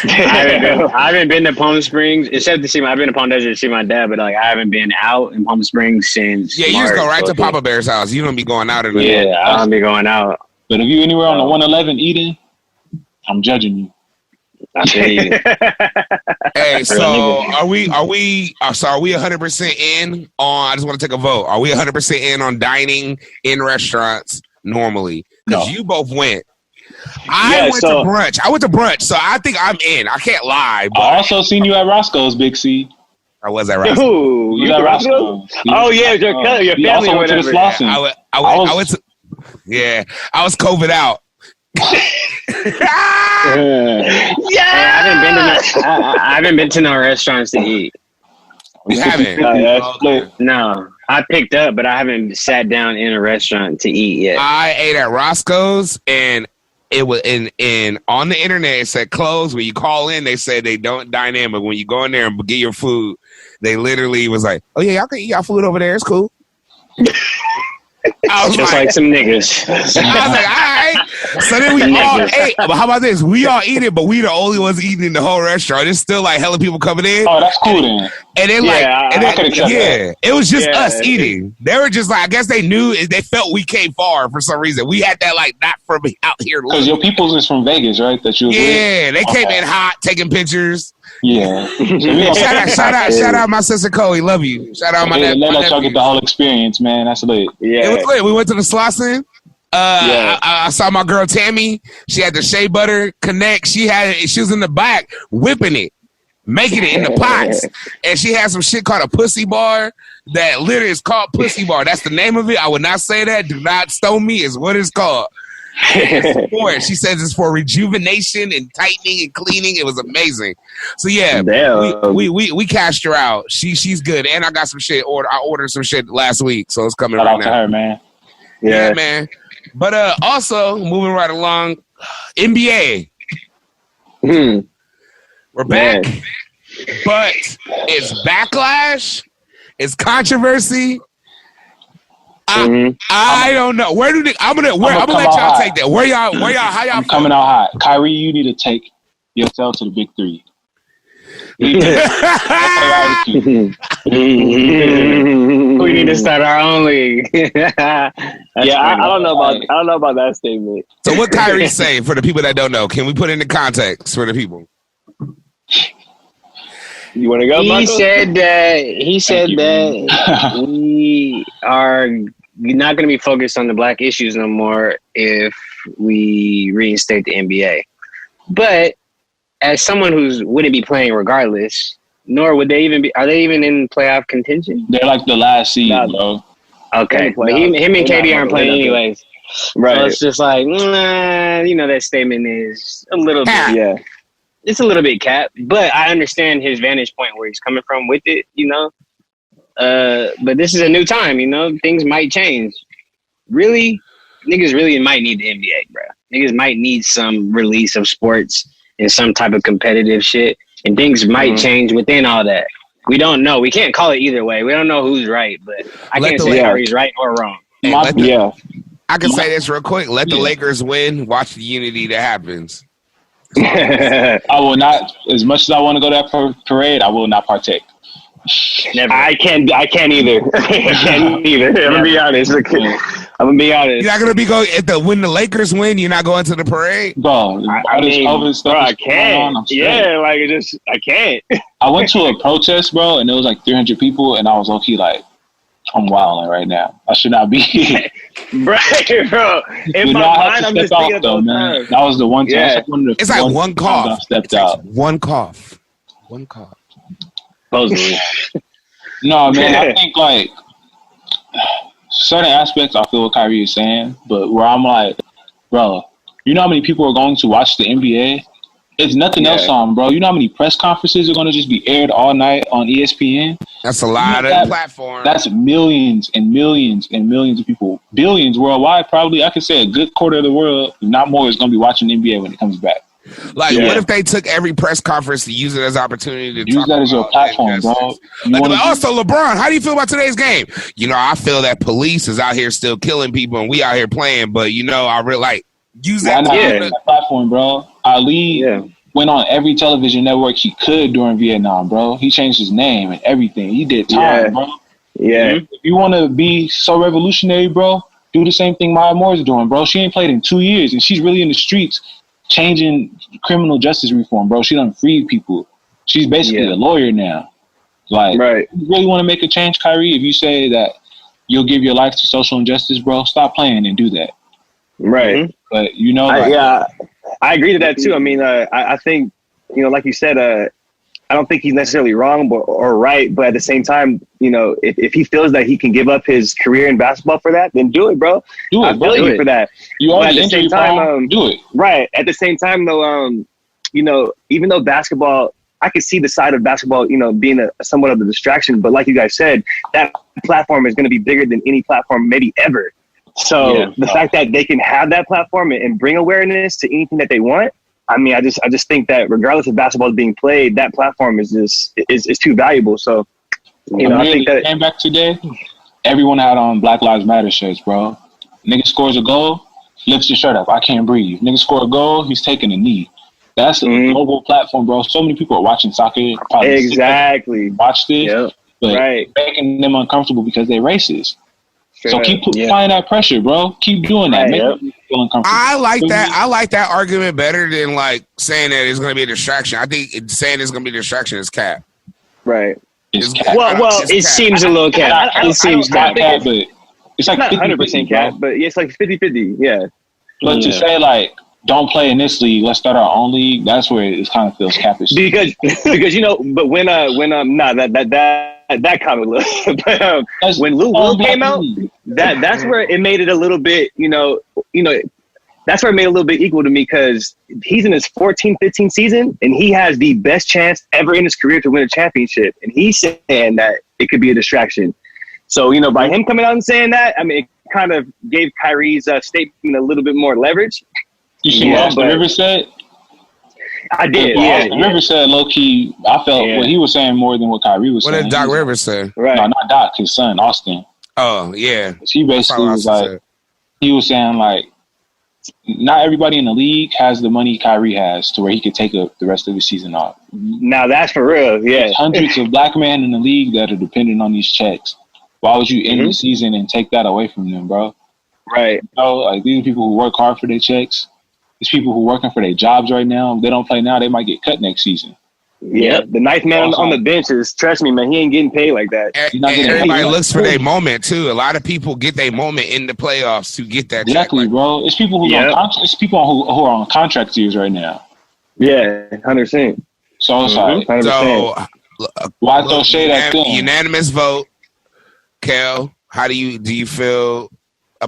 I haven't been to Palm Springs except to see I've been to Palm Desert to see my dad, but like I haven't been out in Palm Springs since. Yeah, you just go right to Papa Bear's house. You don't be going out in the Yeah, I don't be going out. But if you anywhere on the 111 eating, I'm judging you. I feel you. Hey, so are we 100% in on? I just want to take a vote. Are we 100% in on dining in restaurants normally? Because you both went. I went to brunch. I went to brunch, so I think I'm in. I can't lie. But I also seen you at Roscoe's, Big C. I was at Roscoe's. Ooh, you at Roscoe's? Oh yeah, your family also or went to the whatever. Slauson. I went to. Yeah, I was COVID out. I haven't been to no restaurants to eat. You haven't? No, I picked up, but I haven't sat down in a restaurant to eat yet. I ate at Roscoe's, and it was in on the internet. It said closed. When you call in, they said they don't dine in, but when you go in there and get your food, they literally was like, "Oh yeah, y'all can eat y'all food over there. It's cool." I was just like some niggas. I was like, all right. So then we all ate. But how about this? We all eat it, but we the only ones eating in the whole restaurant. It's still like hella people coming in. Oh, that's cool then. And then it was just us eating. They were just like, I guess they knew, they felt we came far for some reason. We had that like not from out here. Because your people's is from Vegas, right? That you they came in hot, taking pictures. Yeah. Shout out my sister Chloe. Love you. Shout out my dad. Let y'all get the whole experience, man. That's lit. Yeah. It was lit. We went to the Slauson. I saw my girl Tammy. She had the shea butter connect. She was in the back whipping it, making it in the pots. And she had some shit called a pussy bar that literally is called pussy bar. That's the name of it. I would not say that. Do not stone me is what it's called. She says it's for rejuvenation and tightening and cleaning. It was amazing. So yeah, we cashed her out. She's good. And I got some shit I ordered some shit last week, so it's coming right now. Shout out to her, man. Yeah, man. But also moving right along, NBA. We're back, but it's backlash, it's controversy. I don't know. I'm gonna let y'all take that. Where y'all how y'all coming out hot? Kyrie, you need to take yourself to the big three. We need to start our own league. I don't know about that statement. So what Kyrie say for the people that don't know? Can we put it into context for the people? You want to go? He said that we are not going to be focused on the black issues no more if we reinstate the NBA. But as someone who wouldn't be playing regardless, nor would they even be, are they even in playoff contention? They're like the last seed, bro. Okay, but him and KD aren't playing anyways. Right. So it's just like, that statement is a little bit, it's a little bit cap, but I understand his vantage point where he's coming from with it, but this is a new time, things might change. Really, niggas really might need the NBA, bro. Niggas might need some release of sports and some type of competitive shit, and things might change within all that. We don't know. We can't call it either way. We don't know who's right, but I can't say Kyrie's right or wrong. I can say this real quick. Let the Lakers win. Watch the unity that happens. I will not. As much as I want to go to that parade, I will not partake. Never. I can't either. I'm gonna be honest. You're not gonna be going when the Lakers win. You're not going to the parade, bro. I can't. I can't. I went to a protest, bro, and there was like 300 people, and I was low-key like, I'm wilding right now. I should not be. Right, bro. In my mind, I'm just thinking about man. That was the one time. Yeah. It's like one cough. I stepped out. One cough. No, man. I think like certain aspects, I feel what Kyrie is saying, but where I'm like, bro, you know how many people are going to watch the NBA It's nothing else on, bro. You know how many press conferences are going to just be aired all night on ESPN? That's a lot of platform. That's millions and millions and millions of people. Billions worldwide, probably. I could say a good quarter of the world, if not more, is going to be watching the NBA when it comes back. Like, what if they took every press conference to use it as an opportunity to use that as your platform, bro? Also, LeBron, how do you feel about today's game? I feel that police is out here still killing people and we out here playing, but I really like use that, that platform, bro. Ali went on every television network he could during Vietnam, bro. He changed his name and everything. He did time, bro. Yeah. If you want to be so revolutionary, bro, do the same thing Maya Moore's doing, bro. She ain't played in 2 years, and she's really in the streets changing criminal justice reform, bro. She done freed people. She's basically a lawyer now. Like, if you really want to make a change, Kyrie, if you say that you'll give your life to social injustice, bro, stop playing and do that. Right. But, I agree to that, too. I mean, I think, like you said, I don't think he's necessarily wrong or right, but at the same time, if he feels that he can give up his career in basketball for that, then do it, bro. Do it, bro. I feel you for that. You already at the same time, do it. Right. At the same time, though, even though basketball, I could see the side of basketball, being somewhat of a distraction, but like you guys said, that platform is going to be bigger than any platform maybe ever. So the fact that they can have that platform and bring awareness to anything that they want, I mean, I just think that regardless of basketball is being played, that platform is too valuable. So, I think that came back today, everyone had on Black Lives Matter shirts, bro. Nigga scores a goal, lifts his shirt up. I can't breathe. Nigga score a goal, he's taking a knee. That's a global platform, bro. So many people are watching soccer. Exactly. Watch this, but making them uncomfortable because they're racist. So keep applying that pressure, bro. Keep doing that. Make them feel uncomfortable. I like that. I like that argument better than like saying that it's going to be a distraction. I think saying it's going to be a distraction is cap. Right. It's cap. Well, it seems a little cap. It seems cap, but it's like not 100% cap, but it's like 50-50. Yeah. But to say like, don't play in this league, let's start our own league, that's where it kind of feels capish. Because but when that comment look, but when Lou Will came out, that's where it made it a little bit, that's where it made it a little bit equal to me, because he's in his 14-15 season and he has the best chance ever in his career to win a championship, and he's saying that it could be a distraction. So by him coming out and saying that, I mean, it kind of gave Kyrie's statement a little bit more leverage. You see what Austin Rivers said? I did. Austin Rivers said low key. I felt what he was saying more than what Kyrie was saying. What did Doc Rivers say? Right. No, not Doc. His son, Austin. Oh yeah. He basically was like, he was saying like, not everybody in the league has the money Kyrie has to where he could take the rest of the season off. Now that's for real. Yeah. There's hundreds of black men in the league that are dependent on these checks. Why would you end the season and take that away from them, bro? Right. Like these are people who work hard for their checks. These people who are working for their jobs right now, if they don't play now, they might get cut next season. Yeah, the ninth man on the bench is, trust me, man, he ain't getting paid like that. And everybody looks for their moment too. A lot of people get their moment in the playoffs to get that. Exactly, check. bro. It's people who it's people who are on contract years right now. Yeah, 100%. So it's like, 100%. So why throw shade at them? Unanimous vote. Kel, how do you feel?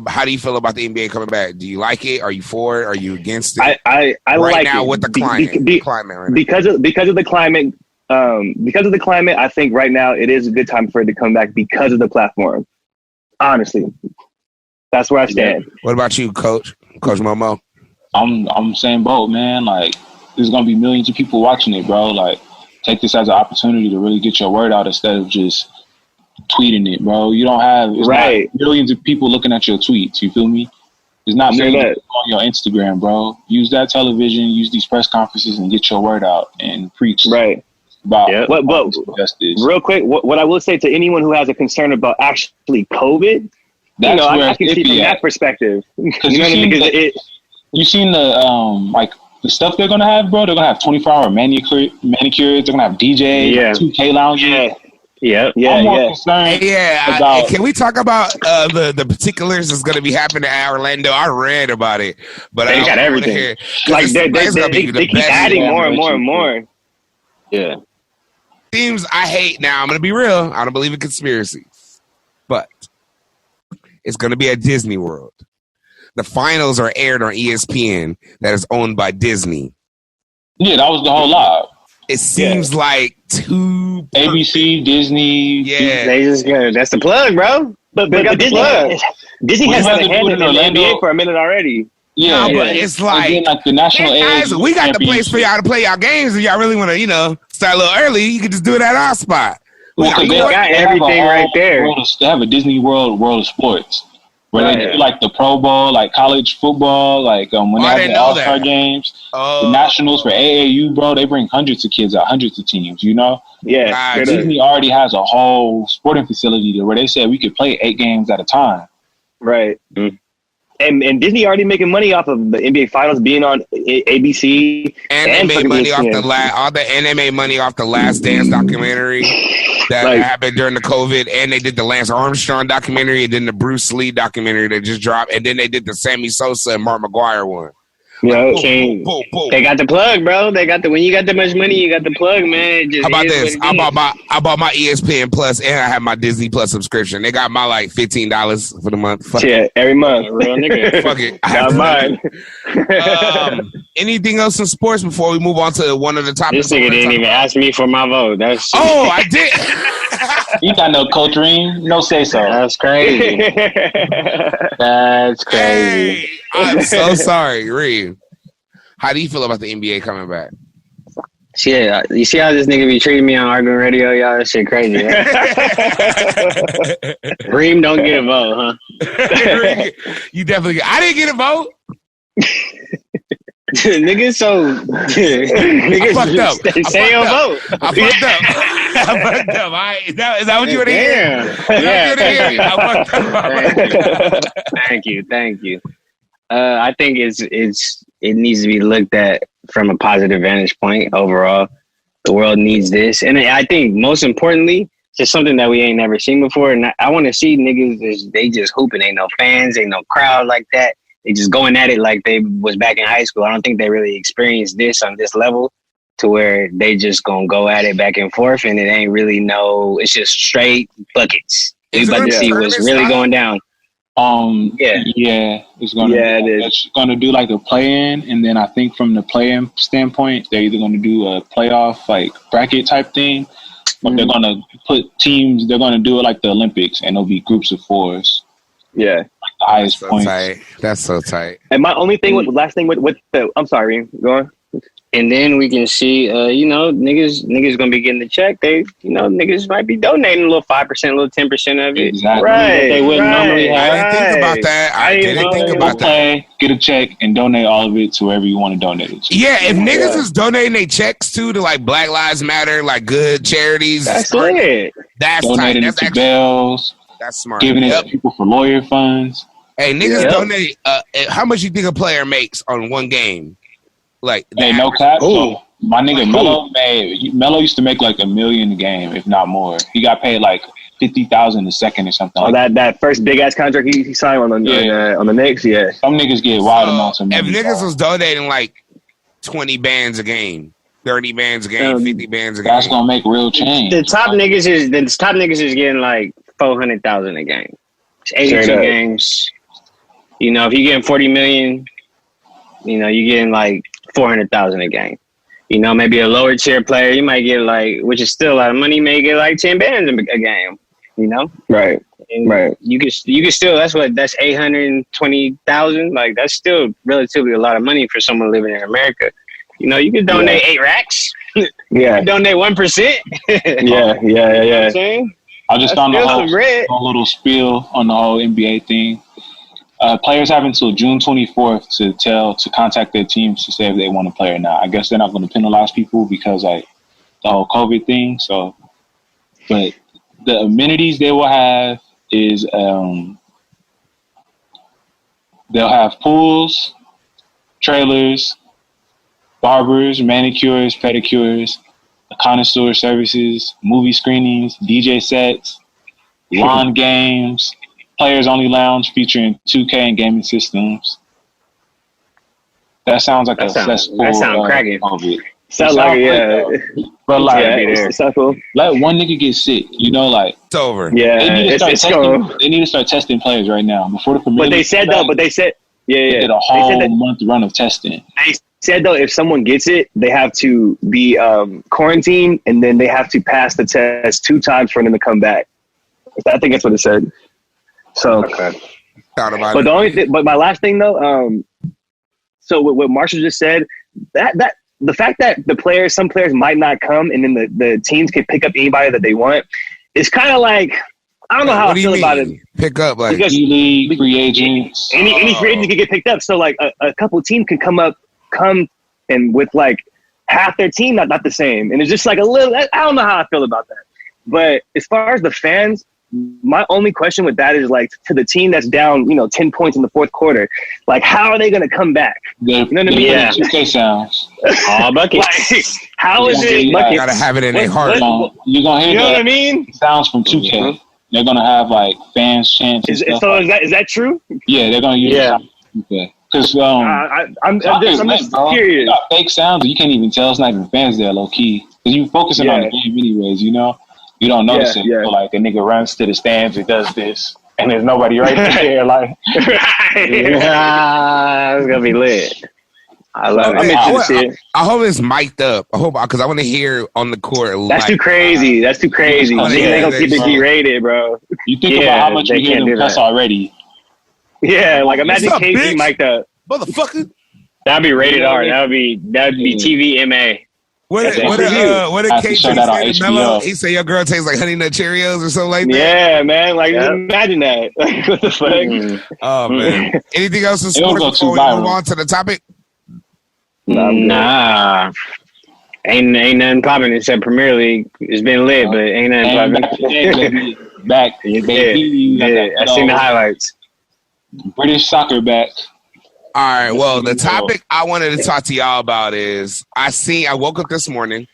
How do you feel about the NBA coming back? Do you like it? Are you for it? Are you against it? I right like now it. with the climate. Right because of the climate. Because of the climate, I think right now it is a good time for it to come back because of the platform. Honestly, that's where I stand. What about you, Coach Momo? I'm saying both, man. Like, there's gonna be millions of people watching it, bro. Like, take this as an opportunity to really get your word out instead of just tweeting it, bro. You don't have not millions of people looking at your tweets. You feel me? There's not millions on your Instagram, bro. Use that television, use these press conferences, and get your word out and preach. Right. About but justice. Real quick, what I will say to anyone who has a concern about actually COVID, I can see from that perspective. Because you seen the the stuff they're gonna have, bro. They're gonna have 24-hour manicures. They're gonna have DJ, 2K lounges. Yeah. Can we talk about the particulars that's going to be happening at Orlando? I read about it, but they got everything. Like they keep adding more and more and more. Yeah. Teams I hate now. I'm going to be real. I don't believe in conspiracies, but it's going to be at Disney World. The finals are aired on ESPN, that is owned by Disney. Yeah, that was the whole live. It seems like too ABC, Disney. Yeah, they just got that's the plug, bro. But Disney has been handling the NBA for a minute already. Yeah, but it's like the national guys, we got the place for y'all to play y'all games. If y'all really want to, start a little early, you can just do it at our spot. Well, they got everything right there. They have a Disney World of Sports where they do like the Pro Bowl, like college football, like when they have the All-Star games, the Nationals for AAU, bro. They bring hundreds of kids out, hundreds of teams. Yeah, Disney already has a whole sporting facility where they said we could play 8 games at a time. Right. Mm-hmm. And Disney already making money off of the NBA Finals being on ABC, and they made money off they made money off the Last Dance documentary that happened during the COVID, and they did the Lance Armstrong documentary, and then the Bruce Lee documentary that just dropped, and then they did the Sammy Sosa and Mark McGuire one. They got the plug, bro. They got when you got that much money, you got the plug, man. How about this? I bought my ESPN Plus, and I have my Disney Plus subscription. They got my like $15 for the month. Every month. Real nigga. Fuck it. Got mine. Anything else in sports before we move on to one of the topics? This nigga didn't even ask me for my vote. I did. You got no coaching, no say so. That's crazy. That's crazy. Hey, I'm so sorry, Reed. How do you feel about the NBA coming back? Shit, you see how this nigga be treating me on ArtGoon Radio, y'all? That shit crazy, right? Reem don't get a vote, huh? You definitely. I didn't get a vote. Niggas I fucked up. Say your vote. I fucked up. All right. Is that what you want to hear? Yeah. I fucked up. Thank you. I think it needs to be looked at from a positive vantage point overall. The world needs this. And I think most importantly, just something that we ain't never seen before. And I want to see niggas, they just hooping. Ain't no fans, ain't no crowd like that. They just going at it like they was back in high school. I don't think they really experienced this on this level to where they just gonna go at it back and forth, and it ain't really it's just straight buckets. We about to see what's really going down. It's gonna do like a play-in, and then I think from the play-in standpoint, they're either gonna do a playoff like bracket type thing, or they're gonna put teams. They're gonna do it like the Olympics, and it'll be groups of 4s. Yeah, like the highest points. Tight. That's so tight. And my only thing with the I'm sorry, go on. And then we can see, niggas gonna be getting the check. They, niggas might be donating a little 5%, a little 10% of it. Exactly. Right. They wouldn't normally have. I didn't think about that. I didn't think about that. Get a check and donate all of it to wherever you want to donate it to. Yeah, if niggas is donating their checks to like Black Lives Matter, like good charities. That's lit. That's donating tight. That's it to Bells. That's smart. Giving it to people for lawyer funds. Hey, niggas donate. How much you think a player makes on one game? Like, hey, no cap. So my nigga Melo used to make like $1 million a game, if not more. He got paid like $50,000 a second or something. Oh, that first big ass contract he signed on the Knicks. Yeah, some niggas get wild amounts of money. If niggas was donating like 20 bands a game, 30 bands a game, 50 bands a game, that's gonna make real change. The top niggas is getting like $400,000 a game. It's 82 games. If you getting 40 million, you're getting like 400,000 a game. Maybe a lower tier player, you might get like, which is still a lot of money, you may get like 10 bands a game. Right. And right. You can still, that's 820,000. Like that's still relatively a lot of money for someone living in America. You can donate 8 racks. Yeah. You can donate 1%. Yeah. You know what I'm saying? I just found a little spiel on the whole NBA thing. Players have until June 24th to contact their teams to say if they want to play or not. I guess they're not going to penalize people because like the whole COVID thing. So, but the amenities they will have is they'll have pools, trailers, barbers, manicures, pedicures, connoisseur services, movie screenings, DJ sets, lawn games, players only lounge featuring 2K and gaming systems. That sounds like that sounds cracking. Sounds like but like it's so cool. Let one nigga get sick, it's over. Yeah, they need to start testing players right now before the Premier League. But they said they did a whole month run of testing. said though, if someone gets it, they have to be quarantined, and then they have to pass the test 2 times for them to come back. I think that's what it said. So, but my last thing though, so what Marshall just said, that the fact that some players might not come, and then the teams can pick up anybody that they want, it's kind of like, I don't know how I feel about it. Pick up like E-League, free agents. Any free agent can get picked up. So like a couple teams can come and with like half their team not the same, and it's just like a little. I don't know how I feel about that. But as far as the fans, my only question with that is like, to the team that's down, 10 points in the fourth quarter, like how are they going to come back? You know what I mean? Yeah. 2K sounds. All buckets. Like, how is it? You gotta have it in their heart. You're gonna hear what I mean? Sounds from 2K. Mm-hmm. They're gonna have like fans chants. Is that true? Yeah, they're gonna use it. Because I'm just curious. You got fake sounds, you can't even tell it's not even fans there, low key. Because you focusing on the game anyways, you don't notice it. So like the nigga runs to the stands and does this, and there's nobody right there. Like, it's gonna be lit. I love it. I hope it's mic'd up. I hope, because I want to hear on the court. That's too crazy. That's too crazy. They gonna keep it G-rated, bro. You think about how much you hear them cuss already. Yeah, like imagine KG mic'd up. Motherfucker. That'd be rated R. That'd be TVMA. What did KG say? Mello? He said your girl tastes like Honey Nut Cheerios or something like that. Yeah, man. Like just imagine that. Like, what the fuck? Oh man. Anything else in sports before we move on to the topic? Nah. Ain't nothing popping except Premier League. It's been lit, but ain't nothing popping. Back. Yeah. I seen the highlights. British soccer back. All right. Well, the topic I wanted to talk to y'all about is I woke up this morning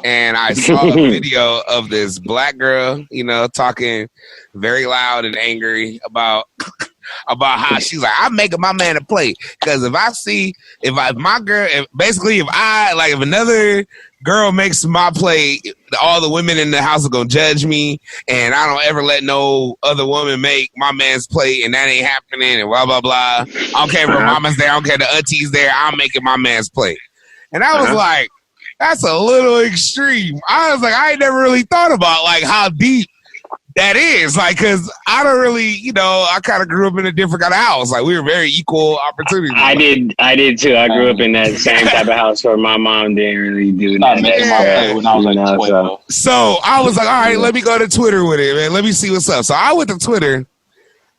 and I saw a video of this black girl, talking very loud and angry about how she's like, I'm making my man a plate. Because if another girl makes my plate, all the women in the house are going to judge me, and I don't ever let no other woman make my man's plate, and that ain't happening, and blah, blah, blah. I don't care if her mama's there. I don't care if the aunties there. I'm making my man's plate. And I was like, that's a little extreme. I was like, I ain't never really thought about like how deep that is, like, because I don't really, I kind of grew up in a different kind of house. Like, we were very equal opportunity. I did too. I grew up in that same type of house where my mom didn't really do that. When I was like 12. So I was like, all right, let me go to Twitter with it, man. Let me see what's up. So I went to Twitter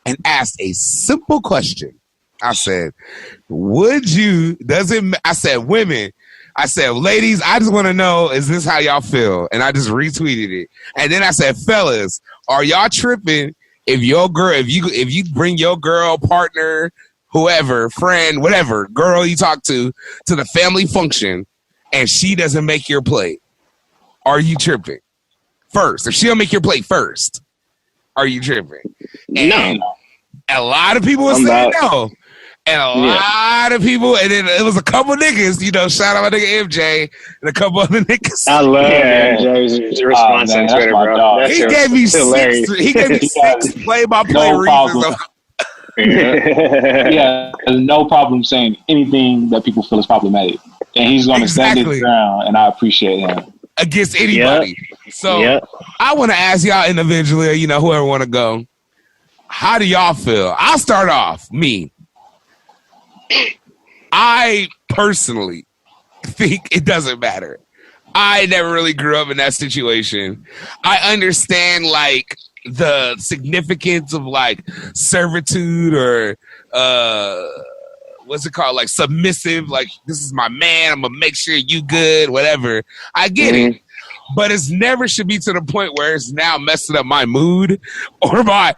and asked a simple question. I said, I said, women. I said, ladies, I just want to know, is this how y'all feel? And I just retweeted it. And then I said, fellas, are y'all tripping if you bring your girl, partner, whoever, friend, whatever, girl you talk to the family function and she doesn't make your plate? Are you tripping? First, if she don't make your plate first, are you tripping? And no. A lot of people were saying no. And a lot of people, and then it was a couple niggas, shout out my nigga MJ and a couple other niggas. I love MJ's response on Twitter, bro. He gave me six play-by-play reasons. There's no problem saying anything that people feel is problematic. And he's going to stand his ground, and I appreciate him. Against anybody. So I want to ask y'all individually, whoever want to go, how do y'all feel? I'll start off, me. I personally think it doesn't matter. I never really grew up in that situation. I understand like the significance of like servitude or what's it called? Like submissive, like this is my man, I'm gonna make sure you good, whatever. I get it. But it's never should be to the point where it's now messing up my mood or my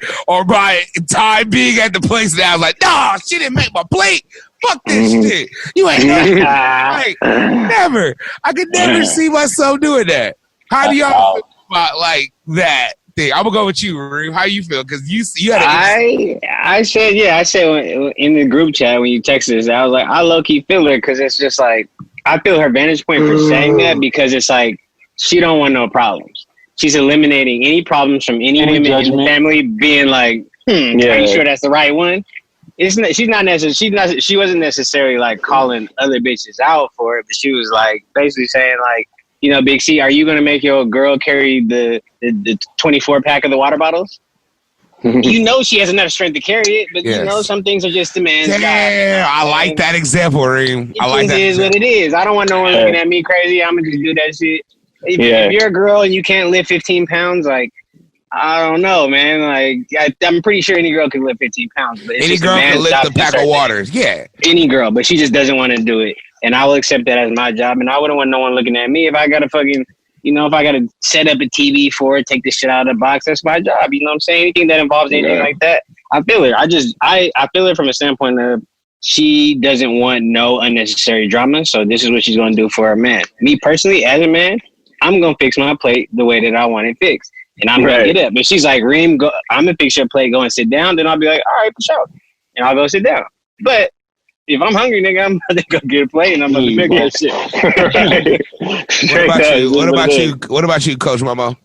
time being at the place now. Like, no, she didn't make my plate. Fuck this shit. You ain't like, never. I could never see myself doing that. How do y'all feel about like that thing? I'm gonna go with you, Reem. How you feel? Because you had I said in the group chat when you texted us, I was like, I low key feel her because it's just like I feel her vantage point for saying that because it's like she don't want no problems. She's eliminating any problems from any women in the family being like, are you sure that's the right one? She's not necessarily. She wasn't necessarily like calling other bitches out for it, but she was like basically saying like, you know, Big C, are you gonna make your girl carry the 24 pack of the water bottles? You know she has enough strength to carry it, but you know some things are just a man's job. Yeah, I like that example, Reem. I like that. It is what it is. I don't want no one looking at me crazy. I'm gonna just do that shit. If you're a girl and you can't lift 15 pounds, like I don't know, man. Like I'm pretty sure any girl can lift 15 pounds. But any girl can lift a pack of waters. Yeah, any girl, but she just doesn't want to do it, and I will accept that as my job. And I wouldn't want no one looking at me if I gotta fucking. You know, if I got to set up a TV for it, take the shit out of the box, that's my job. You know what I'm saying? Anything that involves anything like that, I feel it. I feel it from a standpoint of she doesn't want no unnecessary drama. So this is what she's going to do for a man. Me personally, as a man, I'm going to fix my plate the way that I want it fixed. And I'm going to get up. But she's like, Reem, I'm going to fix your plate, go and sit down. Then I'll be like, all right, for sure. And I'll go sit down. But if I'm hungry, nigga, I'm about to go get a plate and I'm about to make that shit. What about you, Coach Momo?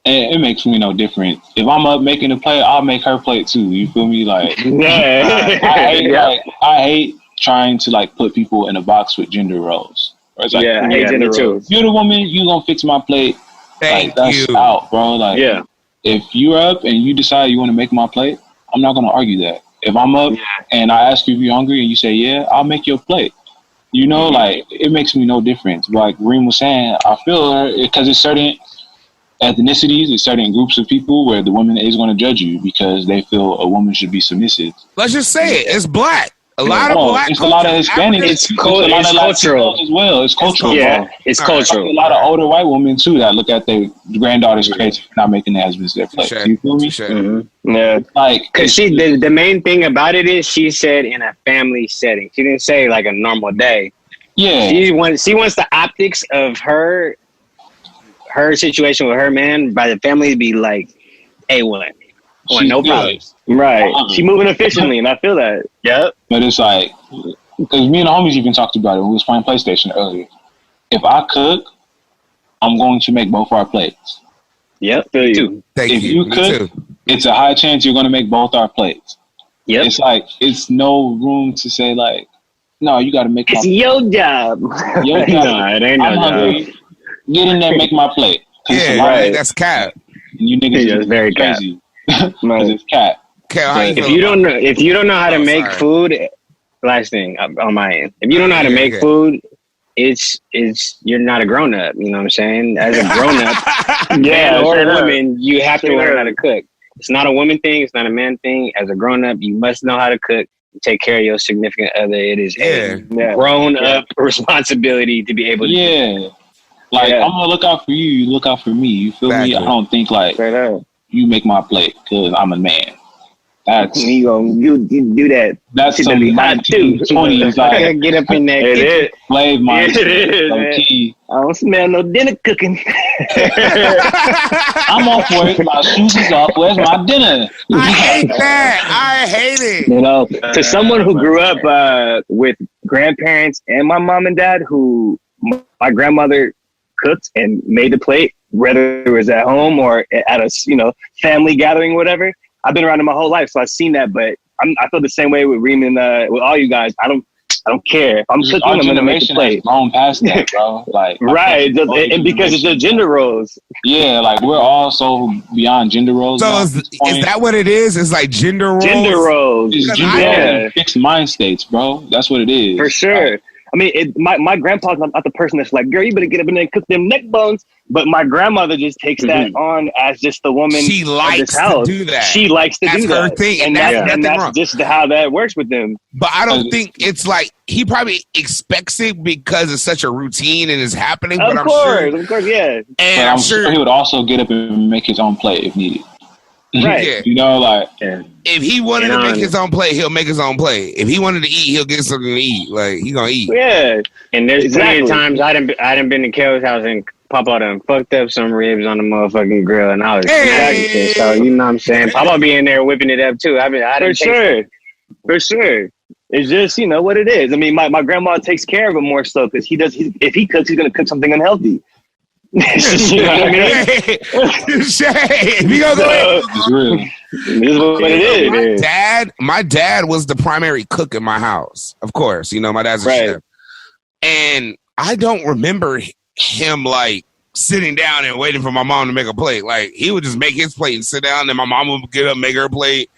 It makes me no difference. If I'm up making a plate, I'll make her plate too. You feel me? Like, I hate trying to like put people in a box with gender roles. It's like, I hate gender roles. If you're the woman, you gonna fix my plate. Thank that's you. Out, bro. Like, if you're up and you decide you want to make my plate, I'm not gonna argue that. If I'm up and I ask you if you're hungry and you say, yeah, I'll make your plate. You know, like, it makes me no difference. Like Reem was saying, I feel her because it's certain ethnicities, it's certain groups of people where the woman is going to judge you because they feel a woman should be submissive. Let's just say it. It's black. A lot of black. It's a lot of Hispanics. It's cultural as well. It's cultural. Yeah, it's cultural. A lot of older white women too that look at their granddaughters crazy for not making their husbands their plate. You feel me? Yeah, like because the main thing about it is she said in a family setting. She didn't say like a normal day. Yeah, she wants the optics of her situation with her man by the family to be like A1. No problems. Right. She moving efficiently, and I feel that. Yep. But it's like, because me and the homies even talked about it when we was playing PlayStation earlier. If I cook, I'm going to make both our plates. Yep. Feel you. If you cook, it's a high chance you're going to make both our plates. Yep. It's like, it's no room to say like, no, you got to make it's your job. Your job. No, it ain't no job. Get in there and make my plate. Yeah, right. That's cap. You niggas is very crazy. Because it's cat. If you don't know how to make food, last thing on my end. If you don't know how to make food, it's you're not a grown up. You know what I'm saying? As a grown up, man or a woman, you have to learn how to cook. It's not a woman thing. It's not a man thing. As a grown up, you must know how to cook. Take care of your significant other. It is a grown up responsibility to be able to. Yeah. Like I'm gonna look out for you. You look out for me. You feel me? I don't think like. You make my plate because I'm a man. That's you do that. That's some 1920s. Like, get up in there. It is. Slave mindset. I don't smell no dinner cooking. I'm off work. My shoes is off. Where's my dinner? I hate that. I hate it. You know, to someone who grew up with grandparents and my mom and dad, who my grandmother cooked and made the plate, whether it was at home or at a family gathering, whatever. I've been around it my whole life, so I've seen that. But I feel the same way with Reem and with all you guys. I don't care if I'm cooking. I'm gonna make the plate. Gone past that, bro. Like right, and because it's the gender roles. Yeah, like we're all so beyond gender roles. So is that what it is? It's like gender roles. Gender roles. It's gender roles. Fixed mind states, bro. That's what it is. For sure. Like, I mean, my grandpa's not the person that's like, girl, you better get up in there and cook them neck bones. But my grandmother just takes that on as just the woman. She likes to do that. She likes to do that. That's her thing. And that's just how that works with them. But I don't think it's like, he probably expects it because it's such a routine and it's happening. Of course, yeah. And I'm sure he would also get up and make his own plate if needed. Right. Yeah. You know, like if he wanted to make his own plate, he'll make his own plate. If he wanted to eat, he'll get something to eat. Like he gonna eat. Yeah. And there's plenty of times I done been to Kel's house and Papa done fucked up some ribs on the motherfucking grill and I was shit. So you know what I'm saying? Papa be in there whipping it up too. For sure. It's just, what it is. I mean, my grandma takes care of it more so because if he cooks, he's gonna cook something unhealthy. You know what I mean? If you gonna go ahead, It's real. This is what it is. My dad was the primary cook in my house. Of course, you know, my dad's a chef. And I don't remember him like sitting down and waiting for my mom to make a plate. Like he would just make his plate and sit down, and my mom would get up, make her plate.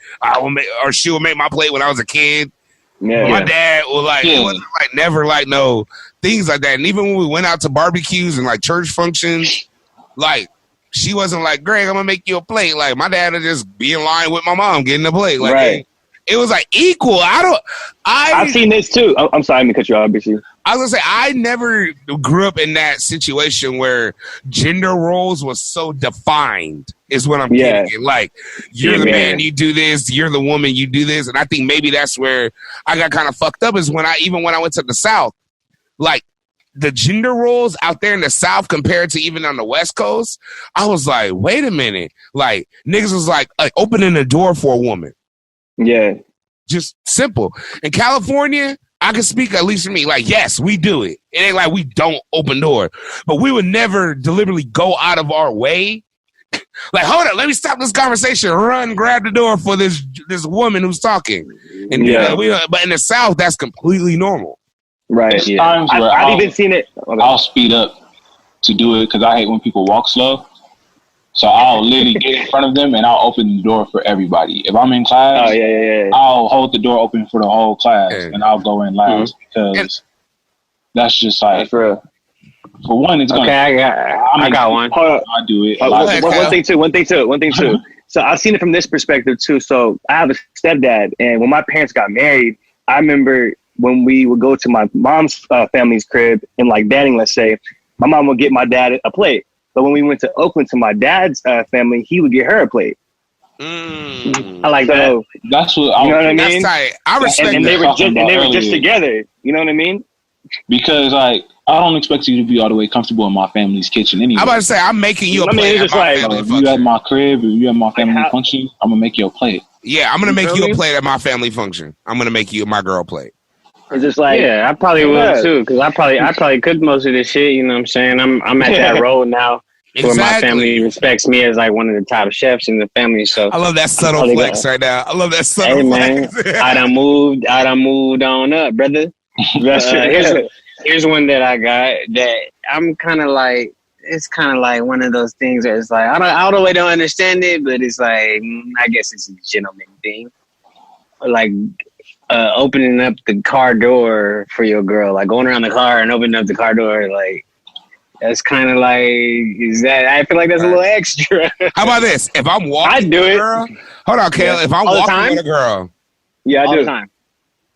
Or she would make my plate when I was a kid. Yeah, my dad was like, it wasn't like never like no things like that. And even when we went out to barbecues and like church functions, like she wasn't like, Greg, I'm gonna make you a plate. Like my dad would just be in line with my mom getting a plate. Like it was like equal. I've seen this too. I'm sorry, I'm gonna cut you off, bitch. I was gonna say I never grew up in that situation where gender roles was so defined. Is what I'm getting at. Like you're the man, you do this. You're the woman, you do this. And I think maybe that's where I got kind of fucked up. Is when I went to the South, like the gender roles out there in the South compared to even on the West Coast. I was like, wait a minute, like niggas was like opening the door for a woman. Yeah, just simple. In California, I can speak at least for me. Like, yes, we do it. It ain't like we don't open door, but we would never deliberately go out of our way. Like, hold on, let me stop this conversation. Run, grab the door for this woman who's talking. And but in the South, that's completely normal. Right. There's times where I've even seen it. I'll speed up to do it because I hate when people walk slow. So I'll literally get in front of them and I'll open the door for everybody. If I'm in class, I'll hold the door open for the whole class and I'll go in last because that's just like, for one, it's going to... Okay, I got one. I'll do it. One thing too. So I've seen it from this perspective too. So I have a stepdad, and when my parents got married, I remember when we would go to my mom's family's crib in like Banning, let's say, my mom would get my dad a plate. But when we went to Oakland to my dad's family, he would get her a plate. I like that. That's what you know what I mean. That's tight. I respect and they were just together. You know what I mean? Because like I don't expect you to be all the way comfortable in my family's kitchen anyway. I'm about to say I'm making you a plate at my family function. If you at my crib, if you at my family function, I'm gonna make you a plate. Yeah, I'm gonna make you a plate at my family function. I'm gonna make you my girl plate. It's just like I probably would too, because I probably cook most of this shit. You know what I'm saying? I'm at that road now. Where my family respects me as like one of the top chefs in the family. So I love that subtle flex right now. I love that subtle flex. I done moved on up, brother. Here's one that I got that I'm kind of like. It's kind of like one of those things that it's like I don't really understand it, but it's like I guess it's a gentleman thing, like opening up the car door for your girl, like going around the car and opening up the car door, like. That's kind of like, I feel like that's a little extra. How about this? If I'm walking I do with it. a girl, hold on, Kale. If I'm walking with a girl. Yeah, I do.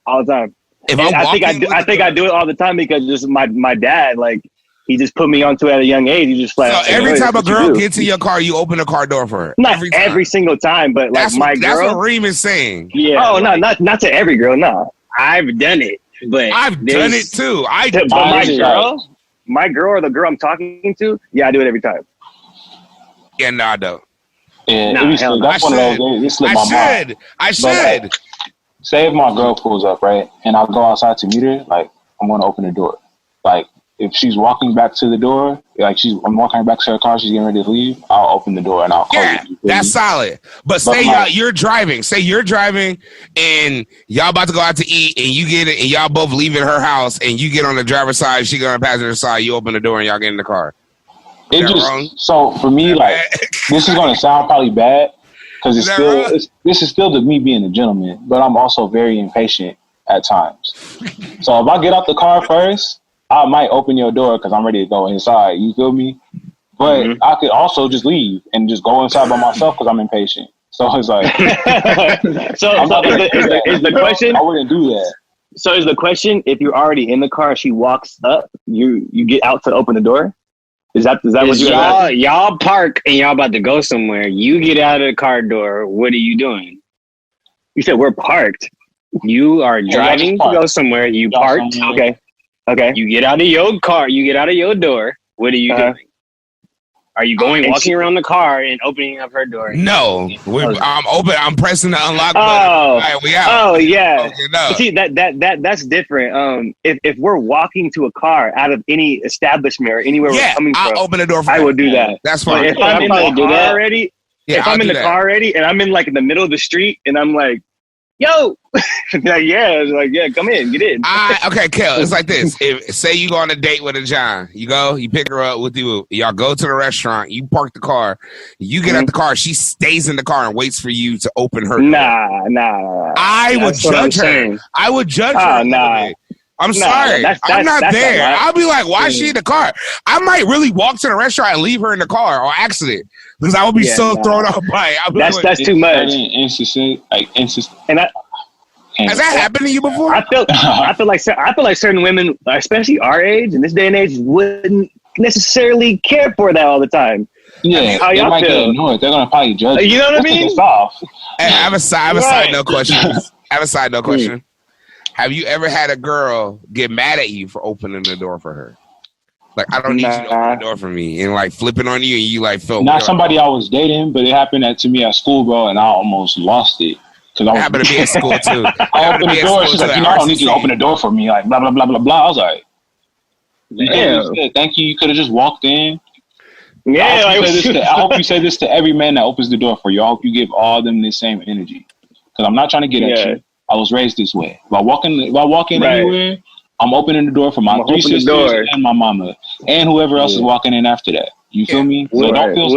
All the time. If I think I do it all the time because just my dad, like, he just put me onto it at a young age. He just like, so every time a girl gets in your car, you open the car door for her. Not every single time, but like my girl. That's what Reem is saying. Yeah. Oh, no, not to every girl, no. I've done it, but I've done it too. My girl or the girl I'm talking to, I do it every time. Yeah, no, I don't. Yeah, that's one of those. It slipped my mind. I should. Like, say if my girl pulls up, right, and I'll go outside to meet her, like, I'm going to open the door. Like, if she's walking back to the door, like I'm walking back to her car, she's getting ready to leave, I'll open the door and I'll close it. That's solid. But say you're driving. Say you're driving and y'all about to go out to eat and you get it and y'all both leave at her house and you get on the driver's side, she get on the passenger side, you open the door and y'all get in the car. So for me, like, this is going to sound probably bad because this is still me being a gentleman, but I'm also very impatient at times. So if I get out the car first, I might open your door because I'm ready to go inside. You feel me? But I could also just leave and just go inside by myself because I'm impatient. So it's like, is the question? I wouldn't do that. So is the question, if you're already in the car, she walks up, you get out to open the door? Is that what y'all park and y'all about to go somewhere? You get out of the car door. What are you doing? You said we're parked. You are driving to go somewhere. You parked. Okay. You get out of your car. You get out of your door. What are you doing? Are you walking around the car and opening up her door? No, I'm open. I'm pressing the unlock button. Oh, All right, we out. Oh yeah. Okay, no. See that's different. If we're walking to a car out of any establishment or anywhere we're coming from, I'll open the door for I would do that. That's fine. But if I'm in the car already, if I'm in the car already, and I'm in like in the middle of the street, and I'm like, yo, like, come in, get in. Okay, Kel, it's like this. If say you go on a date with a John, you pick her up with you, y'all go to the restaurant, you park the car, you get out the car, she stays in the car and waits for you to open her door. Nah. I would judge her. I would judge her. Nah. I'm sorry. I'm not there. I'll be like, why is she in the car? I might really walk to the restaurant and leave her in the car on accident because I would be thrown off by it. That's too much. Has that happened to you before? I feel like certain women, especially our age in this day and age, wouldn't necessarily care for that all the time. Yeah, how y'all might feel? get annoyed. They're gonna probably judge you. You know what I mean? Hey, I have a side note question. Have you ever had a girl get mad at you for opening the door for her? Like, I don't need you to open the door for me, and like flipping on you, and you like felt not somebody I was dating, but it happened to me at school, bro, and I almost lost it. It happened to be at school too. I opened the door. She's like, I don't need you to open the door for me. Like, blah blah blah blah blah. I was like, damn. Thank you. You could have just walked in. Yeah, I hope you say this to every man that opens the door for you. I hope you give all of them the same energy. Because I'm not trying to get at you. I was raised this way. While walking anywhere, I'm opening the door for my 3 sisters and my mama and whoever else is walking in after that. You feel me? So don't feel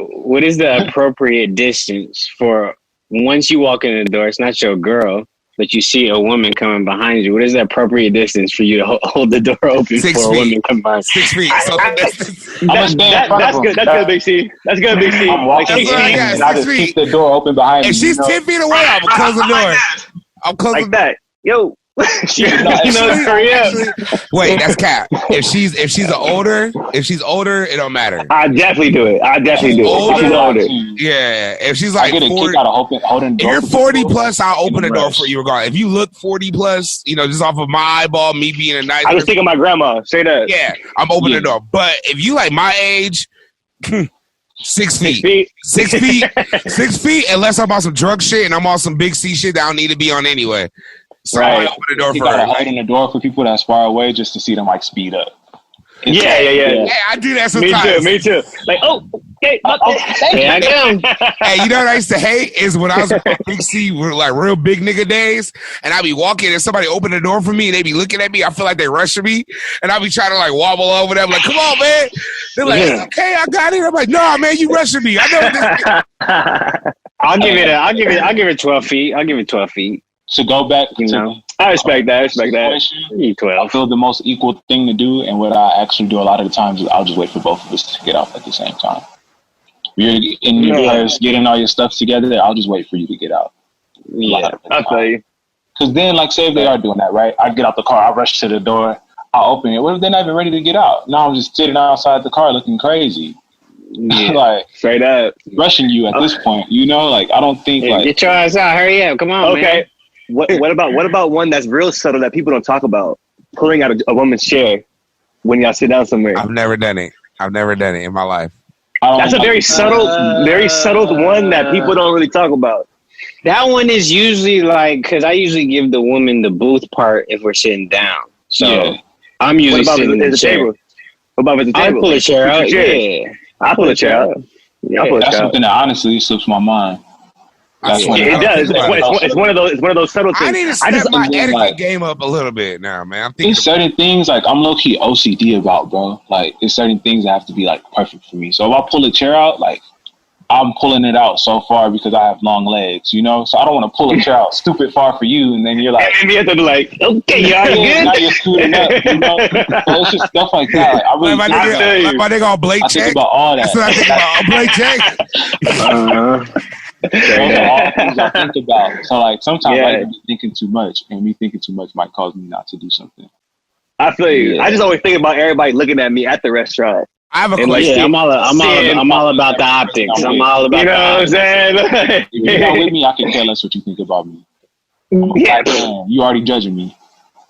what is the appropriate distance for once you walk in the door? It's not your girl, but you see a woman coming behind you. What is the appropriate distance for you to hold the door open 6 for feet. a woman coming behind? 6 feet. So that's good. That's good, Big C. That's good, Big C. I'm walking in and I just keep the door open behind me. If she's 10 feet away, I'm gonna close the door. I'm closing like that. Yo. Hurry up. Wait, that's cap. If she's older, it don't matter. I definitely do it. If she's older. Yeah. If she's like I get a 40, kick out of holding if you're 40 plus, I'll open the door for you regardless. If you look 40 plus, just off of my eyeball, me being a nice I just think of my grandma. Say that. Yeah, I'm opening the door. But if you like my age, 6 feet. 6 feet. 6 feet, unless I'm on some drug shit and I'm on some big C shit that I don't need to be on anyway. So I open the door for her. Open the door for people that's far away just to see them like speed up. Yeah. Hey, I do that sometimes. Me too. Like, okay, I go. Hey, you know what I used to hate is when I was with Big C, like real big nigga days, and I'd be walking and somebody open the door for me and they be looking at me. I feel like they rushing me, and I'd be trying to like wobble over them, like, come on, man. They're like, okay, I got it. I'm like, nah, man, you rushing me. I know this. I'll give it 12 feet. I'll give it 12 feet. So go back, I respect that. I feel the most equal thing to do, and what I actually do a lot of the times is I'll just wait for both of us to get off at the same time. You're in your cars, getting all your stuff together, I'll just wait for you to get out. Yeah, I'll tell you. Because then, like, say if they are doing that, right? I get out the car, I rush to the door, I'll open it. What if they're not even ready to get out? Now I'm just sitting outside the car looking crazy. Yeah. Like, straight up. Rushing you at this point, like, I don't think, like... Get your ass out, hurry up, come on, man. What about one that's real subtle that people don't talk about? Pulling out a woman's chair when y'all sit down somewhere. I've never done it in my life. That's a very subtle one that people don't really talk about. That one is usually like, because I usually give the woman the booth part if we're sitting down. So I'm usually sitting at the table. What about at the table? I pull a chair out. Yeah, I pull a chair out. That's something that honestly slips my mind. It does. It's one of those subtle things. I need to step my etiquette game up a little bit now, man. I'm thinking certain things like I'm low key OCD about, bro. Like it's certain things that have to be like perfect for me. So if I pull a chair out, like I'm pulling it out so far because I have long legs, So I don't want to pull a chair out stupid far for you, and then you're like, and you have to be like, okay, you already good. Now you're scooting up, So it's just stuff like that. Like, I really my nigga on Blake I check. think about all that. That's what I think about. Blake check. Those are all things I think about. So like sometimes I be thinking too much, and me thinking too much might cause me not to do something. I feel you. Yeah. I just always think about everybody looking at me at the restaurant. I have a question. I'm all about the optics. I'm all about. You know what I'm saying? If you're not with me, I can care less what you think about me. You already judging me.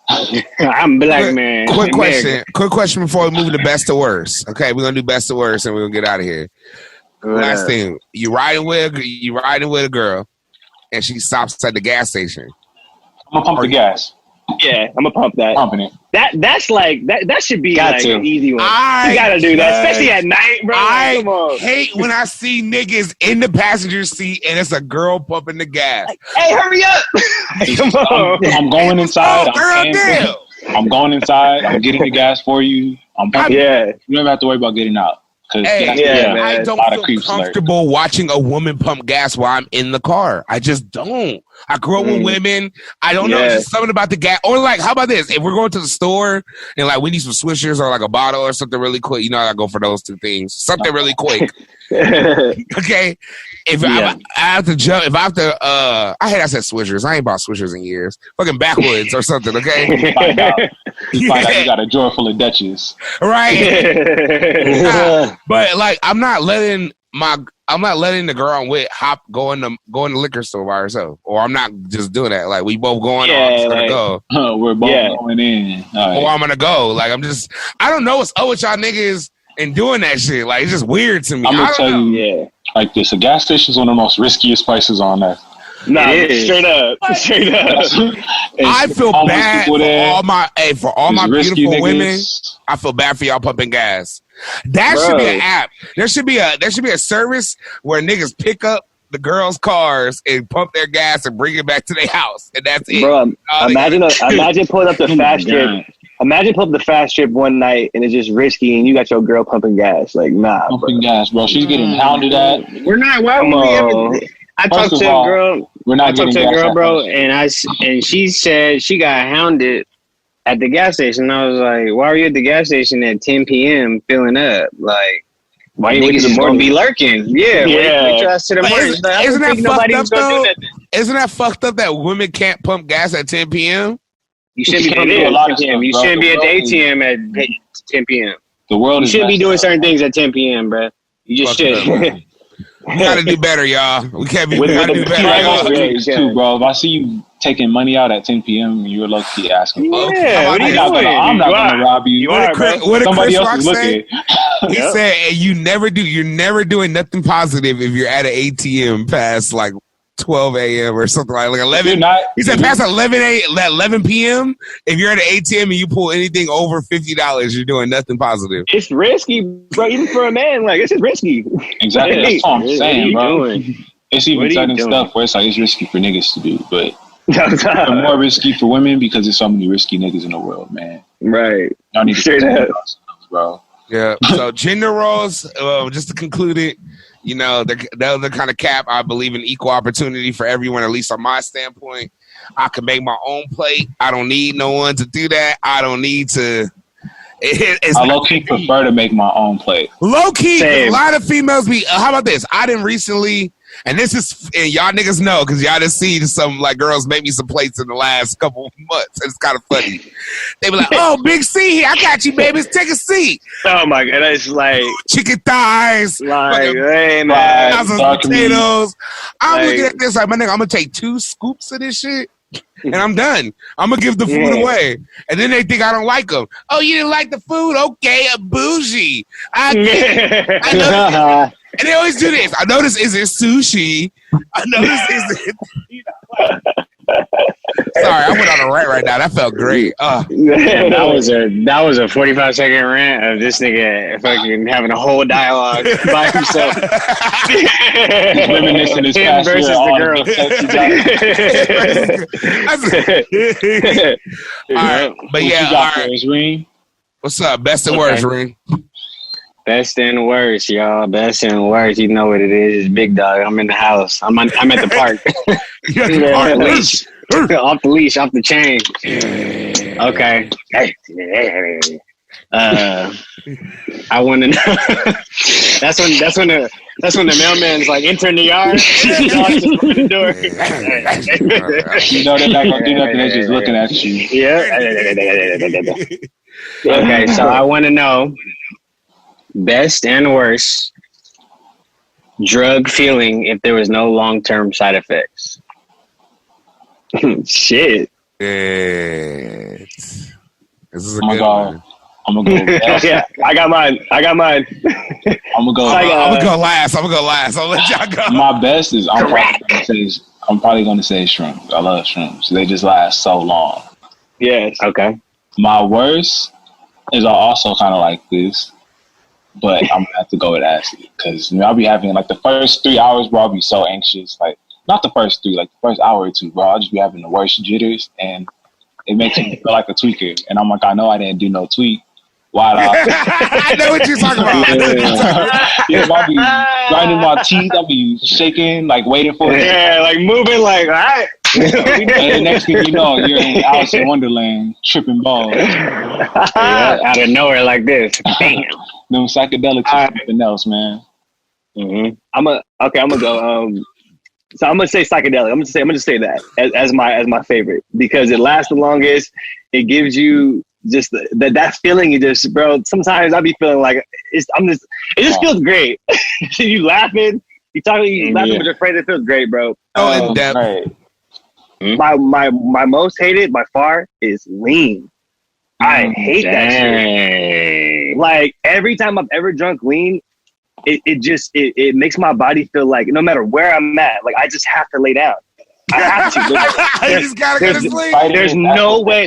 I'm black man. Quick question before we move to best to worst. Okay, we're gonna do best to worst and we're gonna get out of here. Last thing, you riding with a girl, and she stops at the gas station. I'm gonna pump the gas. Yeah, I'm gonna pump that. Pumping it. That's like that should be like an easy one. You gotta do that, especially at night, bro. Come on. Hate when I see niggas in the passenger seat and it's a girl pumping the gas. Like, hey, hurry up! Come on. I'm going inside. Damn. I'm going inside. I'm getting the gas for you. I'm pumping. Yeah. You don't have to worry about getting out. I don't feel comfortable watching a woman pump gas while I'm in the car. I just don't. I grew up with women. I don't know. It's just something about the gas. Or like, how about this? If we're going to the store and like we need some Swishers or like a bottle or something really quick, you know, I go for those two things. Something really quick. Okay. I have to jump. I hate I said Swishers. I ain't bought Swishers in years. Fucking backwoods or something. Okay. You find out you got a drawer full of Dutches. Right. But like, I'm not letting the girl I'm with go in the liquor store by herself, or I'm not just doing that. Like we both going, or I'm just gonna go. We're both going in, or I'm gonna go. Like I don't know what's up with y'all niggas and doing that shit. Like it's just weird to me. I'm gonna tell you, like this, a gas station is one of the most riskiest places on earth. Nah, straight up. I feel bad for all my beautiful niggas. Women. I feel bad for y'all pumping gas. That should be an app. There should be a service where niggas pick up the girls' cars and pump their gas and bring it back to their house, and that's it. Bro, imagine pulling up the fast strip. Imagine pulling up the fast strip one night and it's just risky, and you got your girl pumping gas. Like, nah, pumping gas, bro. She's getting hounded at. We're not. Why would we ever? I talked to a girl. I talked to a girl, bro, and she said she got hounded at the gas station. I was like, "Why are you at the gas station at 10 p.m. filling up? Like, why you niggas just gonna be lurking? Yeah. Wait till I sit the morning. Isn't that fucked up though? Isn't that fucked up that women can't pump gas at 10 p.m.? You shouldn't be at 10 p.m. You shouldn't be at the ATM at 10 p.m. The world you shouldn't be doing certain things at 10 p.m., bro. You just should. We gotta do better, y'all. We can't be. We gotta do better, y'all. Too, bro. If I see you taking money out at 10 p.m., you're low key asking. Yeah, I'm not gonna rob you. What did Somebody Chris else Rock is say? looking. He said, "Hey, you're never doing nothing positive if you're at an ATM past like 12 a.m. or something like 11." He said past 11 p.m. If you're at an ATM and you pull anything over $50, you're doing nothing positive. It's risky, bro. Even for a man, like it's just risky. Exactly. That's what I'm saying, bro. Doing? It's even certain stuff where it's like it's risky for niggas to do, but it's more risky for women because there's so many risky niggas in the world, man. Right. Y'all need to straight up, bro. Yeah. So gender roles, just to conclude it, you know, the kind of cap. I believe in equal opportunity for everyone, at least on my standpoint. I can make my own plate. I don't need no one to do that. I don't need to. I low-key prefer to make my own plate. Low-key, a lot of females be. How about this? I didn't recently, and this is, and y'all niggas know because y'all just seen some like girls make me some plates in the last couple of months. It's kind of funny. They be like, "Oh, Big C here, I got you, baby. Take a seat." Oh my god, that's like chicken thighs, like potatoes. I'm looking at this like, my nigga, I'm gonna take 2 scoops of this shit. And I'm done. I'm gonna give the food away, and then they think I don't like them. Oh, you didn't like the food? Okay, a bougie. I know. And they always do this. I notice is it sushi? I notice is it. You know, sorry, I went on a rant right now. That felt great. That was a 45-second rant of this nigga fucking having a whole dialogue by himself. He's reminiscing his past versus the girl. All right, but yeah, all right. What's up? Best and worst, Ring. Best and worst, y'all. Best and worst. You know what it is. It's Big Dog. I'm in the house. I'm at the park. You're at the park. Leash. Off the leash, off the chain. Okay. I want to know. That's when the mailman's like entering the yard. The door. You know they're not gonna do nothing. They're just looking at you. Yeah. Okay, so I want to know best and worst drug feeling if there was no long-term side effects. Shit. This is a good one. I'm gonna go. Yeah, I got mine. I'm gonna go. I'm gonna go last. I'll let y'all go. My best is I'm probably gonna say shrimp. I love shrimps. They just last so long. Yes. Okay. My worst is also kind of like this, but I'm gonna have to go with acid because I'll be having like the first 3 hours, bro. I'll be so anxious. Like not the first 3, like the first hour or 2, bro. I'll just be having the worst jitters, and it makes me feel like a tweaker. And I'm like, I know I didn't do no tweak. Why? I know what you're talking about. Yeah, I'll be grinding my teeth. I'll be shaking, like waiting for it. Yeah, like moving, like all right. And the next thing you know, you're in Alice in Wonderland, tripping balls. Yeah, out of nowhere like this. Bam. Them psychedelics are something else, man. Mm-hmm. I'm gonna go. So I'm gonna say psychedelic. I'm gonna just say that as my favorite because it lasts the longest. It gives you just that feeling. You just, bro. Sometimes I be feeling like it just feels great. You laughing, you laughing with your friends. It feels great, bro. Oh, in depth. Right. My most hated by far is lean. I hate that shit. Like every time I've ever drunk lean, it makes my body feel like no matter where I'm at, like I just have to lay down. I have to. You just gotta go to sleep. There's no way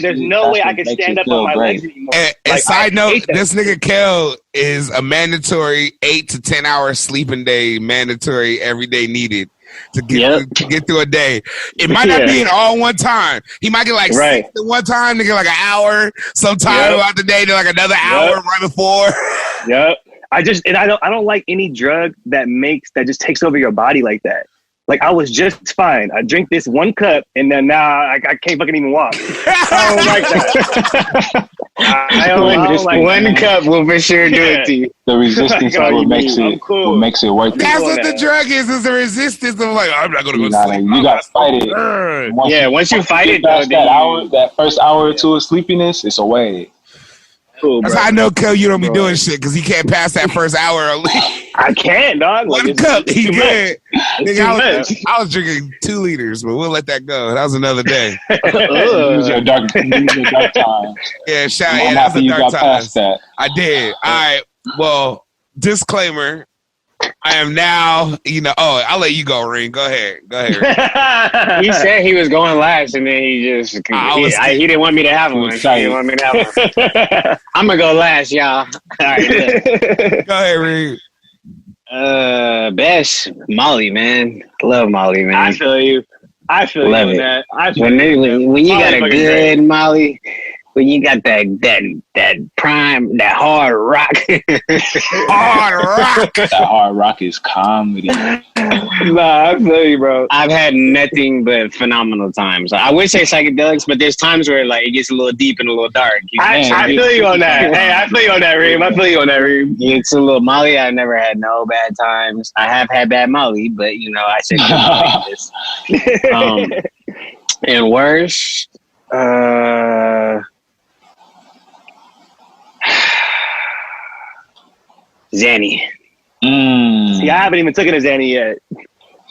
I can stand up on my legs anymore. And side note, this nigga Kel is a mandatory 8 to 10 hour sleeping day, mandatory every day needed to get through a day. It might not be in all one time. He might get like 6 at one time, nigga, like an hour sometime throughout the day, to like another hour right before. Yep. I don't like any drug that just takes over your body like that. Like I was just fine. I drink this 1 cup and then now I can't fucking even walk. I don't like that. I don't like one that. cup will for sure do it to you. The resistance is what makes it worth it. That's what the drug is the resistance of like, I'm not gonna go sleep. You gotta fight it. Once you fight it, that first hour or 2 of sleepiness, it's away. Cool, that's how I know, Kel, you don't be doing shit because he can't pass that first hour. I can't, dog. Like, 1 cup, he good. Nigga, I was drinking 2 liters, but we'll let that go. That was another day. It was your dark time. Yeah, shout out. That was a dark time. That. I did. All right. Well, disclaimer. I am now, I'll let you go, Ring. Go ahead. He said he was going last, and then he just he didn't want me to have one. I'm gonna go last, y'all. All right, go ahead, Ring. Best Molly, man. I love Molly, man. I feel you on that. When you got a good Molly. When you got that prime, that hard rock. That hard rock is comedy. Nah, I feel you, bro. I've had nothing but phenomenal times. I would say psychedelics, but there's times where like it gets a little deep and a little dark. I feel you on that. Hey, I feel you on that, Reem. It's a little Molly. I never had no bad times. I have had bad Molly, but I said this. And worse, Zanny. See, I haven't even taken a Zanny yet.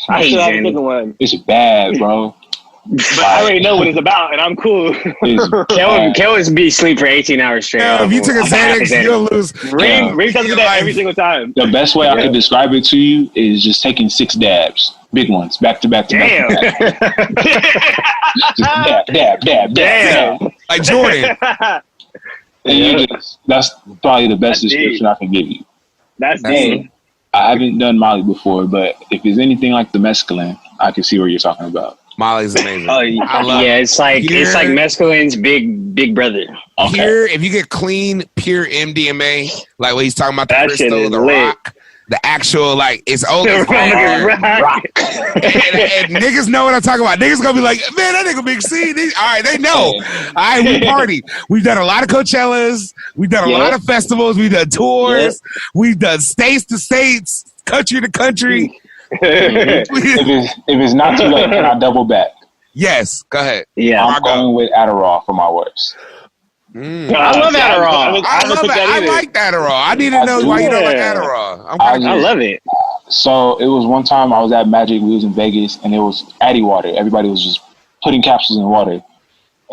I still haven't taken one. It's bad, bro. But I already know what it's about, and I'm cool. Kel would be asleep for 18 hours straight. If you took a Xanax, you'll lose. Reem tells me that every single time. The best way I could describe it to you is just taking 6 dabs. Big ones, back to back to back. Just dab. Like Jordan. And that's probably the best description I can give you. That's deep. I haven't done Molly before, but if it's anything like the mescaline, I can see what you're talking about. Molly's amazing. It's like mescaline's big brother. Okay. Pure, if you get clean, pure MDMA, like what he's talking about, the crystal, the rock, the actual, like, it's only rock. and niggas know what I'm talking about. Niggas gonna be like, man, that nigga Big C. All right, they know. All right, we party. We've done a lot of Coachellas. We've done a lot of festivals. We've done tours. We've done states to states, country to country. If it's not too late, can I double back? Yes, go ahead. Yeah, I'm going with Adderall for my worst. I love Adderall. I like Adderall. I need to know why you don't like Adderall. I love it. So it was one time I was at Magic. We was in Vegas, and it was Addy water. Everybody was just putting capsules in water.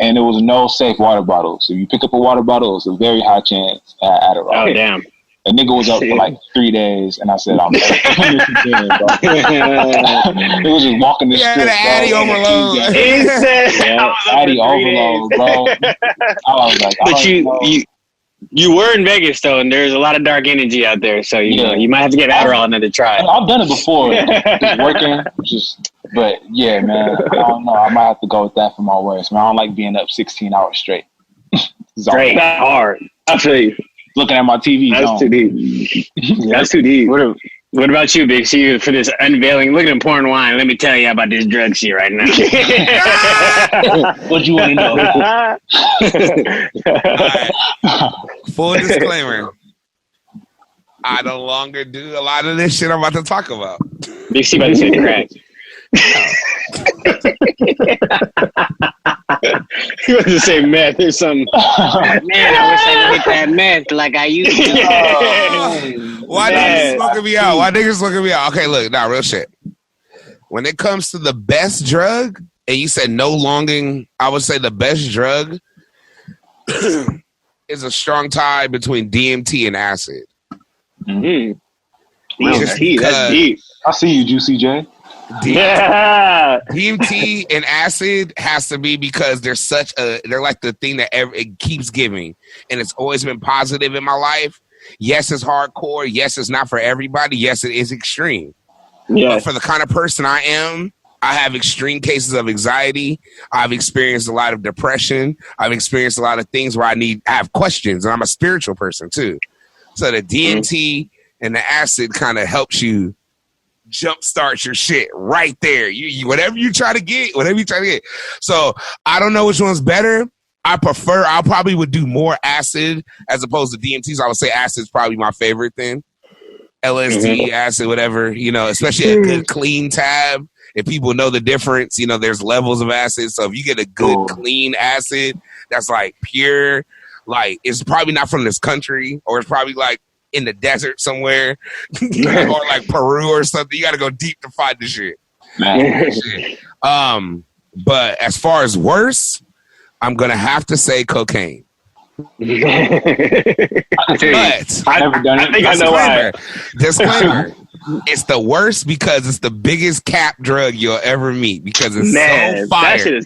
and there was no safe water bottle. So if you pick up a water bottle, it's a very high chance at Adderall. Oh, damn. The nigga was up for like 3 days, and I said, I'm again, bro. He was just walking the strip, the Addy overload. He said, Addy overload, bro. I was like, but you were in Vegas though, and there's a lot of dark energy out there, so you know you might have to give Adderall another try. I've done it before. It's working, but yeah, man, I don't know. I might have to go with that for my worst. Man, I don't like being up 16 hours straight. Straight, hard. I feel you. Looking at my TV. That's too deep. That's too deep. What about you, Big C, for this unveiling? Look at pouring wine. Let me tell you about this drug shit right now. What you want to know? Right. Full disclaimer. I no longer do a lot of this shit I'm about to talk about. Big C about to say crack. He was to say meth or something. Man, I wish I could hit that meth like I used to. Why niggas looking me out? Why niggas looking me out? Okay, look, real shit. When it comes to the best drug, and you said no longing, I would say the best drug is a strong tie between DMT and acid. Mm-hmm. That's deep. I see you, Juicy J. DMT and acid has to be because they're like the thing that it keeps giving, and it's always been positive in my life. Yes, it's hardcore. Yes, it's not for everybody. Yes, it is extreme. Yeah. But for the kind of person I am, I have extreme cases of anxiety. I've experienced a lot of depression. I've experienced a lot of things where I have questions, and I'm a spiritual person too. So the DMT and the acid kind of helps you jumpstart your shit right there. You whatever you try to get. So I don't know which one's better. I probably would do more acid as opposed to DMT. So I would say acid's probably my favorite thing. LSD, acid, whatever, especially a good clean tab. If people know the difference, there's levels of acid. So if you get a good clean acid that's like pure, like it's probably not from this country, or it's probably like in the desert somewhere, or like Peru or something. You got to go deep to find the shit. But as far as worse, I'm gonna have to say cocaine. I've never done it. I think I know why. Disclaimer. It's the worst because it's the biggest cap drug you'll ever meet because it's so fire.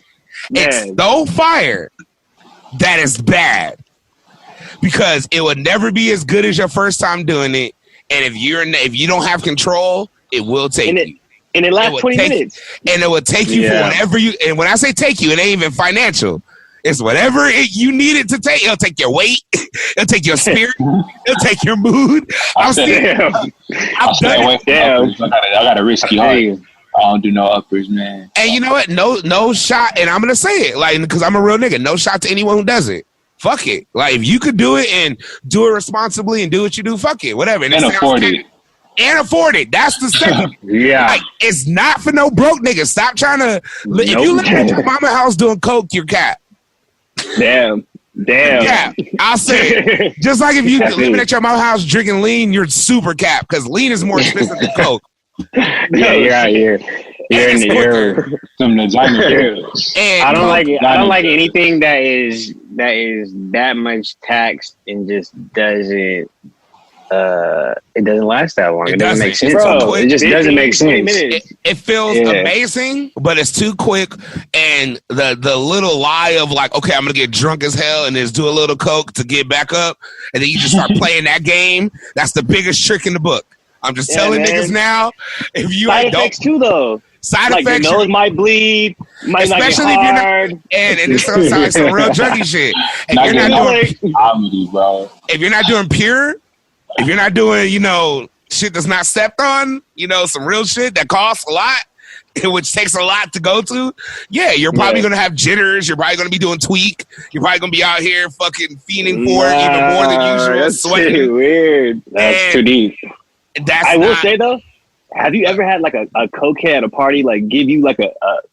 It's so fire that it's bad. Because it would never be as good as your first time doing it, and if you don't have control, it will take you. And it lasts 20 minutes. And it will take you for whatever you. And when I say take you, it ain't even financial. It's whatever you need it to take. It'll take your weight. It'll take your spirit. It'll take your mood. I stay away from uppers. I got a risky heart. I don't do no uppers, man. And you know what? No shot. And I'm gonna say it, like, because I'm a real nigga. No shot to anyone who does it. Fuck it. Like, if you could do it and do it responsibly and do what you do, fuck it. Whatever. And afford it. And afford it. That's the second. Like, it's not for no broke niggas. Stop trying to. If you live at your mama house doing coke, you're cap. Damn. Yeah, I'll say it. Just like if you living at your mama house drinking lean, you're super cap because lean is more expensive than coke. Yeah, you're out here. You're in the air. Some designer. I don't like it. I don't like anything that is that much taxed and just doesn't. It doesn't last that long. It doesn't make sense. Bro, it just doesn't make sense. It feels amazing, but it's too quick. And the little lie of like, okay, I'm gonna get drunk as hell and just do a little coke to get back up, and then you just start playing that game. That's the biggest trick in the book. I'm just telling niggas now. If you side effects too, though. Side effects. Your nose might bleed. Might especially not get hard. And it's like some real druggy shit. If you're not doing comedy, bro. If you're not doing pure. If you're not doing, shit that's not stepped on, some real shit that costs a lot, which takes a lot to go to, you're probably going to have jitters. You're probably going to be doing tweak. You're probably going to be out here fucking fiending for it even more than usual. That's sweating. too weird. That's too deep. I will say, though, have you ever had like a cokehead at a party like give you like a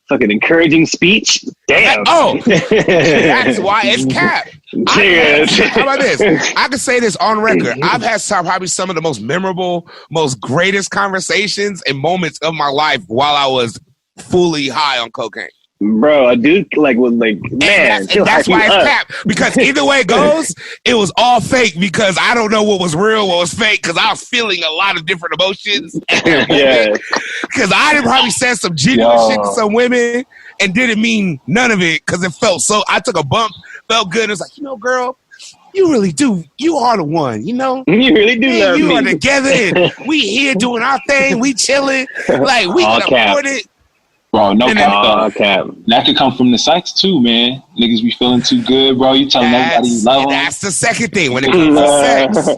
fucking encouraging speech? Damn. That's why it's cap. How about this? I can say this on record. I've had probably some of the most memorable, most greatest conversations and moments of my life while I was fully high on cocaine. Bro, a dude man. That's why it's cap. Because either way it goes, it was all fake because I don't know what was real, what was fake, because I was feeling a lot of different emotions at that moment. Because I done probably said some genuine shit to some women and didn't mean none of it because it felt so. I took a bump, felt good. It was like, girl, you really do. You are the one, You really do love me. You are together and we here doing our thing. We chilling. Like, we can afford it. Bro, no cap. That could come from the sites too, man. Niggas be feeling too good, bro. You telling everybody you love them. That's the second thing. When it comes to sex,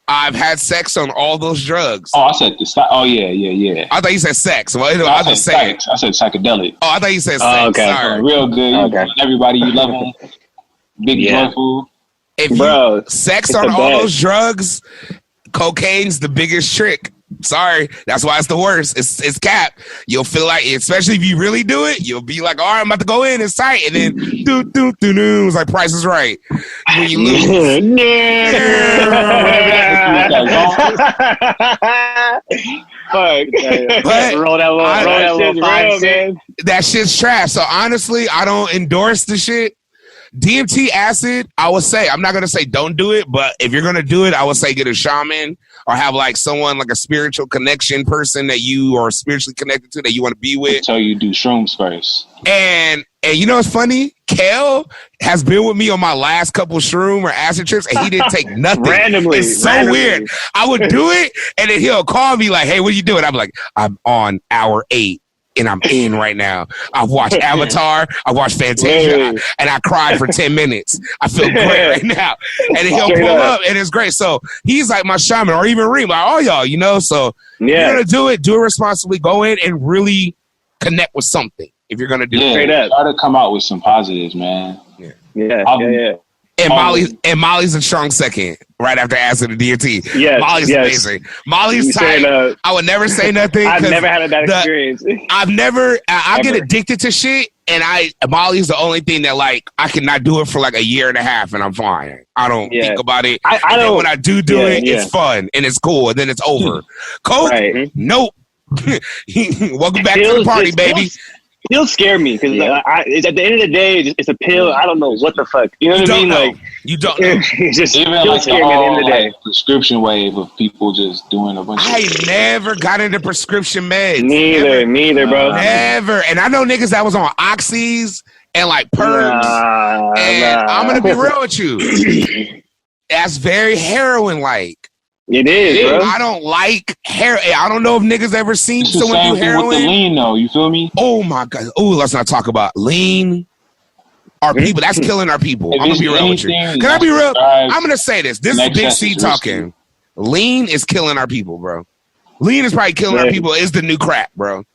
I've had sex on all those drugs. Oh, I said this. Oh, yeah. I thought you said sex. Well, I was just saying. I said psychedelic. Oh, I thought you said sex. Okay. Sorry. Real good. Okay. Everybody, you love them. Big joyful. Sex on all those drugs, cocaine's the biggest trick. Sorry, that's why it's the worst. It's cap. You'll feel like, especially if you really do it, you'll be like, all right, I'm about to go in, it's tight, and then it's like Price is Right. When you lose, that shit's trash. So honestly, I don't endorse the shit. DMT acid, I would say, I'm not going to say don't do it, but if you're going to do it, I would say get a shaman or have like someone like a spiritual connection person that you are spiritually connected to that you want to be with. So you do shrooms first. And you know what's funny? Kale has been with me on my last couple shroom or acid trips and he didn't take nothing. Randomly. It's so weird. I would do it and then he'll call me like, hey, what are you doing? I'm like, I'm on hour 8. And I'm in right now. I've watched Avatar. I watched Fantasia. And I cried for 10 minutes. I feel great right now. And then he'll pull up and it's great. So he's like my shaman or even Reem. Like, all y'all, So if you're going to do it responsibly. Go in and really connect with something. If you're going to do it. Straight up. Try to come out with some positives, man. Yeah. And Molly's a strong second, right after acid and DMT. Yes, Molly's amazing. Molly's tight. I would never say nothing. I've never had that experience. I get addicted to shit, and Molly's the only thing that like I cannot do it for like a year and a half, and I'm fine. I don't think about it. I don't. When I do it, it's fun and it's cool, and then it's over. Coke, nope. Welcome back to the party, baby. He'll scare me because it's at the end of the day, it's a pill. I don't know what the fuck. You know what I mean? Like you don't know. Just even like the whole prescription wave of people just doing a bunch. I never got into prescription meds. Neither, bro. Never. And I know niggas that was on oxys and like perks. I'm gonna be real with you. That's very heroin like. It is, bro. I don't like heroin. I don't know if niggas ever seen someone do heroin. With the lean, though, you feel me? Oh my god. Oh, let's not talk about lean. Our people, that's killing our people. I'm gonna be real with you. Can I be real? I'm gonna say this. This is Big C talking. Lean is killing our people, bro. Lean is probably killing our people. It's the new crack, bro.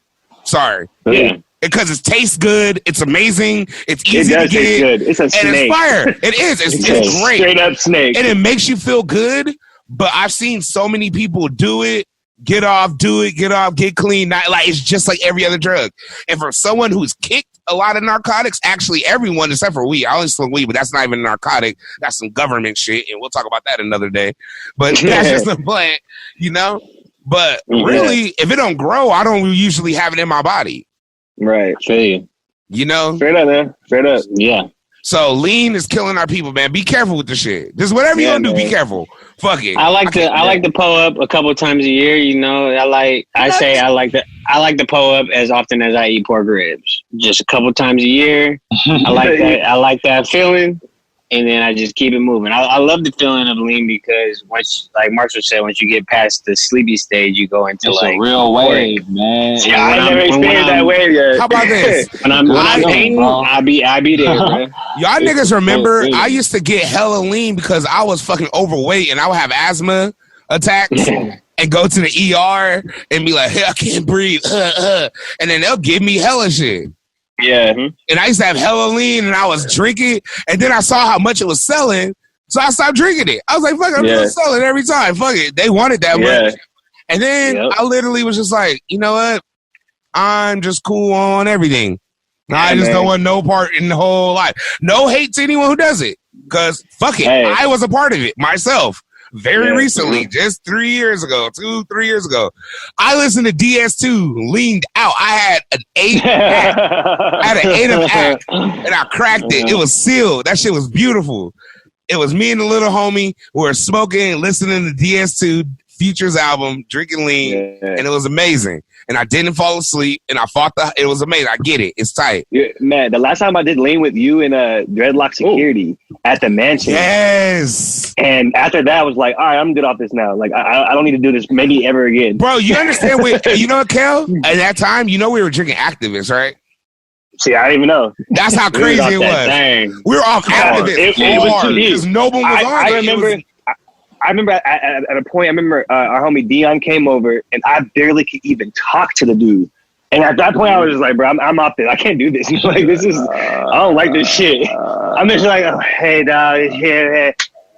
Sorry. Yeah. Because it tastes good. It's amazing. It's easy to get. Good. It's a snake. And it's fire. It is. It's great. Straight up snake. And it makes you feel good. But I've seen so many people do it, get off, get clean. Not, like it's just like every other drug. And for someone who's kicked a lot of narcotics, actually everyone except for weed. I only smoke weed, but that's not even a narcotic. That's some government shit, and we'll talk about that another day. But that's just a plant, But really, if it don't grow, I don't usually have it in my body. Right. Straight up, man. Straight up. Yeah. So lean is killing our people, man. Be careful with the shit. Just whatever you're gonna do, be careful. Fuck it. I like to pull up a couple times a year. I like to pull up as often as I eat pork ribs. Just a couple times a year. I like that. I like that feeling, and then I just keep it moving. I love the feeling of lean because once, like Marshall said, once you get past the sleepy stage, you go into it's a real wave, man. Yeah, I never experienced that wave yet. How about this? when I'm painting, I'll be there, bro. Y'all niggas remember? I used to get hella lean because I was fucking overweight and I would have asthma attacks and go to the ER and be like, hey, I can't breathe, and then they'll give me hella shit. Yeah. And I used to have hella lean and I was drinking and then I saw how much it was selling. So I stopped drinking it. I was like, fuck it, I'm gonna sell it every time. Fuck it. They wanted that much. And then I literally was just like, you know what? I'm just cool on everything. I just don't want no part in the whole life. No hate to anyone who does it. Because fuck it. I was a part of it myself. very recently, just 3 years ago, 3 years ago. I listened to DS2, leaned out. I had an 8 act. I had an 8 of act, and I cracked it. It was sealed. That shit was beautiful. It was me and the little homie who were smoking, listening to DS2 Future's album, drinking lean, and it was amazing. And I didn't fall asleep, and it was amazing. I get it. It's tight. Yeah, man, the last time I did lean with you and Dreadlock Security at the mansion. Yes. And after that, I was like, all right, I'm good off this now. Like, I don't need to do this maybe ever again. Bro, you understand you know what, Kel? At that time, we were drinking Activists, right? See, I didn't even know. That's how crazy it was. We were off Activists because no one was on. I remember at a point, our homie Dion came over, and I barely could even talk to the dude. And at that point, I was just like, bro, I'm off this. I can't do this. Like, I don't like this shit. I'm just like, oh, hey, dog, here,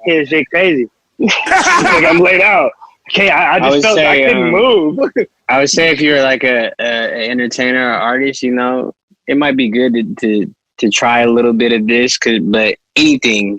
shit crazy. Like, I'm laid out. Okay, I just felt I couldn't move. I would say if you're like an entertainer or artist, it might be good to try a little bit of this, but too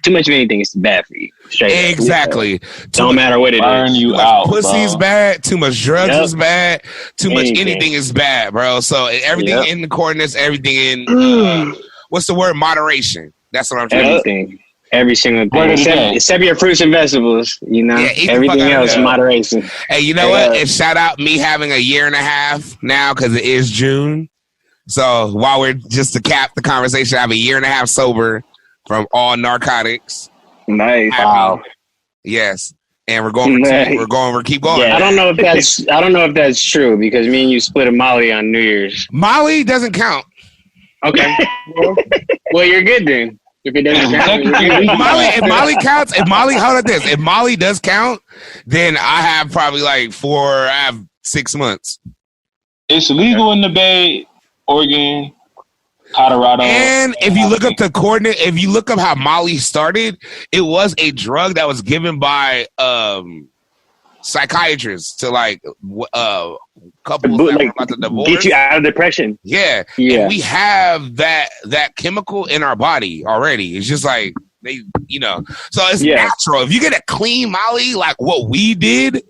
much of anything is bad for you. Exactly. Don't matter what it is. You out, pussy is bad. Too much drugs is bad. Too much anything is bad, bro. So everything in the coordinates, everything in what's the word? Moderation. That's what I'm trying to say. Every single thing, except your fruits and vegetables. Everything else, moderation. Hey, you know what? And shout out me having a year and a half now because it is June. So while we're just to cap the conversation, I have a year and a half sober from all narcotics. Nice. Wow. Yes. And we're keep going. Yeah, I don't know if that's true because me and you split a Molly on New Year's. Molly doesn't count. Okay. Well, you're good then. If it doesn't count, if Molly counts, if Molly does count, then I have probably I have 6 months. It's legal in the Bay, Oregon, Colorado. And if you look up the coordinate, if you look up how Molly started, it was a drug that was given by psychiatrists to couples that were about to divorce. Get you out of depression. Yeah. And we have that chemical in our body already. It's just like so it's natural. If you get a clean Molly like what we did,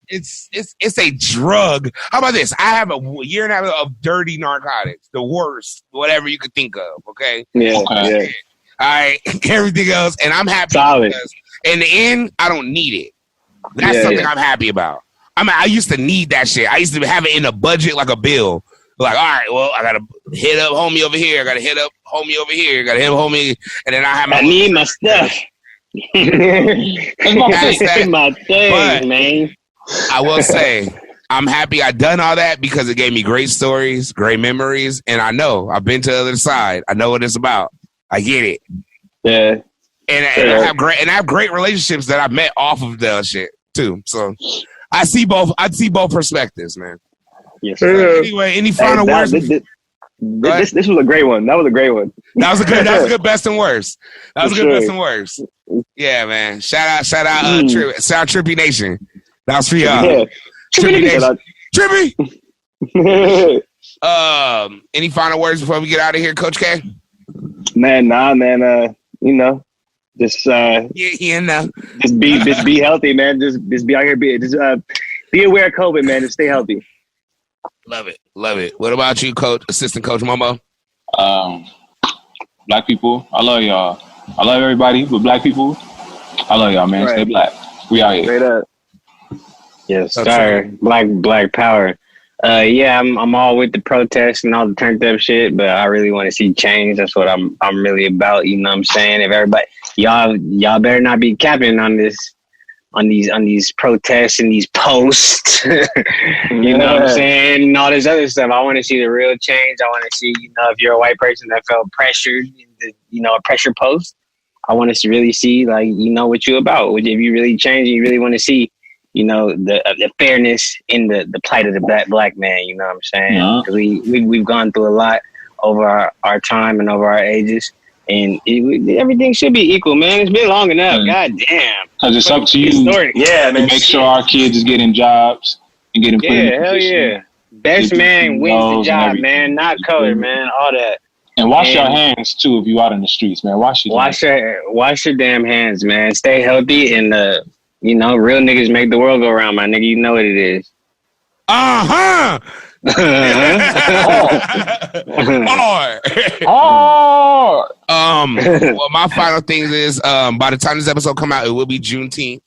it's a drug. How about this? I have a year and a half of dirty narcotics, the worst, whatever you could think of. Okay. Yeah. All right. Everything else, and I'm happy because in the end, I don't need it. That's something I'm happy about. I used to need that shit. I used to have it in a budget like a bill. Like, all right, well, I gotta hit up homie over here. I gotta hit up homie over here. I gotta hit up homie, and then I need my stuff. That's my thing, man. I will say, I'm happy I done all that because it gave me great stories, great memories, and I know I've been to the other side. I know what it's about. I get it. Yeah. And I have great relationships that I've met off of the shit too. So I see both perspectives, man. Yes. Anyway, any final words? This was a great one. That was a great one. That was a good best and worst. Best and worst. Yeah, man. Shout out Trippy Nation. That was for y'all. Yeah. Trippy Nation. Trippy. Any final words before we get out of here, Coach K? Man, just just be healthy, man. Just be out here, be aware of COVID, man. Just stay healthy. Love it. What about you, Coach, Assistant Coach Momo? Black people, I love y'all. I love everybody, but black people, I love y'all, man. Right. Stay black. We out here. Straight up. Yes, sir. Black power. I'm all with the protests and all the turned up shit, but I really want to see change. That's what I'm really about. You know what I'm saying? If everybody, y'all better not be capping on these protests and these posts. You know what I'm saying? And all this other stuff. I want to see the real change. I want to see, if you're a white person that felt pressured into, a pressure post, I want to really see, what you're about. If you really change and you really want to see, the fairness in the plight of the black man, you know what I'm saying? Because we've gone through a lot over our time and over our ages. And everything should be equal, man. It's been long enough. God damn. Because it's up to you to make sure our kids is getting jobs and getting put in hell yeah. Best man wins the job, man. Not color, man. All that. And wash your hands too if you out in the streets, man. Wash your damn hands, man. Stay healthy and real niggas make the world go round, my nigga. You know what it is. Well, my final thing is by the time this episode come out, it will be Juneteenth.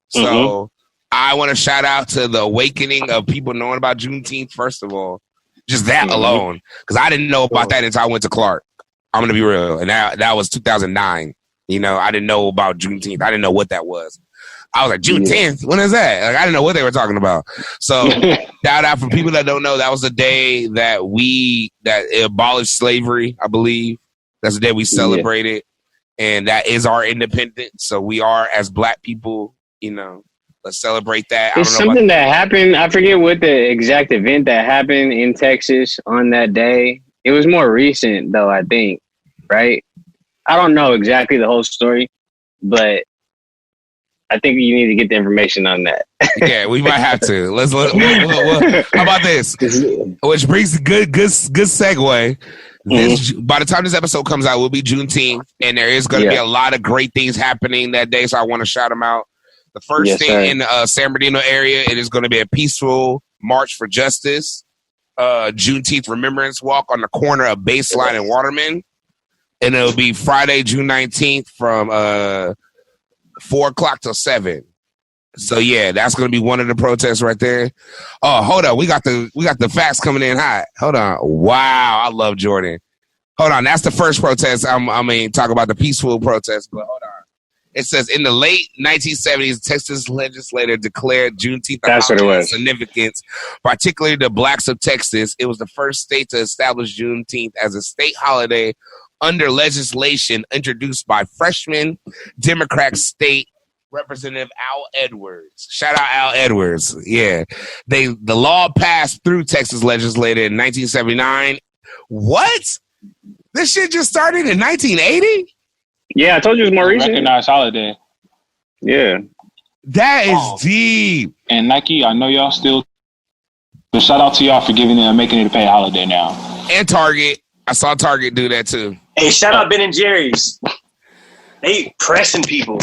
So I want to shout out to the awakening of people knowing about Juneteenth, first of all. Just that alone. Because I didn't know about that until I went to Clark. I'm going to be real. And that was 2009. I didn't know about Juneteenth. I didn't know what that was. I was like, Juneteenth? When is that? Like, I didn't know what they were talking about. So shout out for people that don't know, that was the day that it abolished slavery, I believe. That's the day we celebrated. And that is our independence. So we are, as Black people, let's celebrate that. It's something that happened. I forget what the exact event that happened in Texas on that day. It was more recent, though, I think. Right? I don't know exactly the whole story, but I think you need to get the information on that. Yeah, we might have to. Let's look. How about this? Which brings a good segue. By the time this episode comes out, will be Juneteenth, and there is going to be a lot of great things happening that day. So I want to shout them out. The first thing in the San Bernardino area, it is going to be a peaceful march for justice. Juneteenth Remembrance Walk on the corner of Baseline and Waterman. And it'll be Friday, June 19th from 4 o'clock till 7. So yeah, that's going to be one of the protests right there. Oh, hold on. We got the facts coming in hot. Hold on. Wow. I love Jordan. Hold on. That's the first protest. Talk about the peaceful protest, but hold on. It says in the late 1970s, Texas legislature declared Juneteenth of significance, particularly the Blacks of Texas. It was the first state to establish Juneteenth as a state holiday under legislation introduced by freshman Democrat State Representative Al Edwards. Shout out Al Edwards. Yeah. The law passed through Texas legislature in 1979. What? This shit just started in 1980? Yeah, I told you it was more recent. Recognized holiday. Yeah. That is deep. And Nike, I know y'all still, but shout out to y'all for giving it and making it a paid holiday now. And Target. I saw Target do that too. Hey, shout out Ben and Jerry's. They pressing people.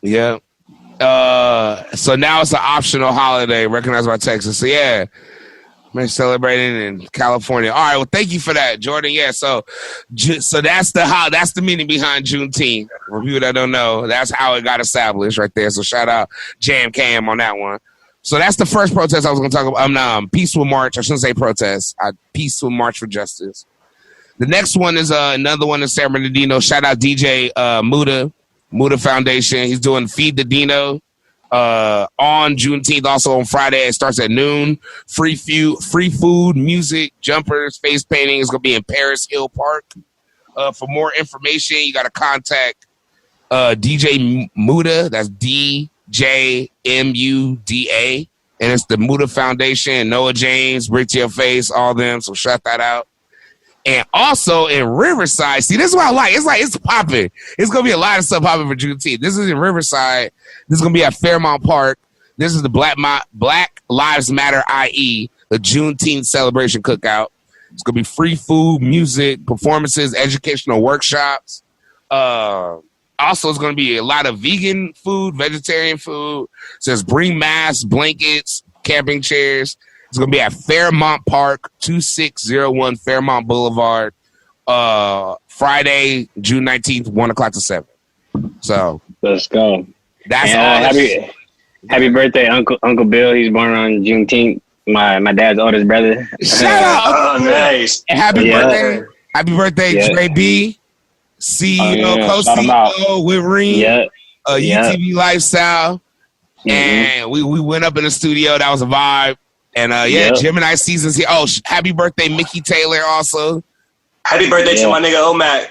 Yeah. So now it's an optional holiday recognized by Texas. So yeah. Man, celebrating in California. All right, well, thank you for that, Jordan. Yeah, so that's the meaning behind Juneteenth. For people that don't know, that's how it got established right there. So shout out Jam Cam on that one. So that's the first protest I was going to talk about. Peaceful march. I shouldn't say protest. Peaceful march for justice. The next one is another one in San Bernardino. Shout out DJ Muda Foundation. He's doing Feed the Dino. On Juneteenth, also on Friday, it starts at noon. Free food, music, jumpers, face painting is going to be in Paris Hill Park. For more information, you got to contact DJ Muda. That's DJMUDA. And it's the Muda Foundation. Noah James, Brick to Your Face, all them. So shout that out. And also in Riverside, see, this is what I like. It's popping. It's going to be a lot of stuff popping for Juneteenth. This is in Riverside. This is going to be at Fairmount Park. This is the Black Lives Matter, i.e., the Juneteenth celebration cookout. It's going to be free food, music, performances, educational workshops. Also, it's going to be a lot of vegan food, vegetarian food. It says bring masks, blankets, camping chairs. It's going to be at Fairmount Park, 2601 Fairmount Boulevard, Friday, June 19th, 1 o'clock to 7. So let's go. That's all. Happy birthday, Uncle Bill. He's born on Juneteenth. My dad's oldest brother. Shout out. Oh, nice. And happy birthday. Happy birthday, Trey B. CEO, co-CEO with Reem. UTV Lifestyle. And we went up in the studio. That was a vibe. And Gemini season's here. Oh, happy birthday, Mickey Taylor also. Happy birthday to my nigga Omac.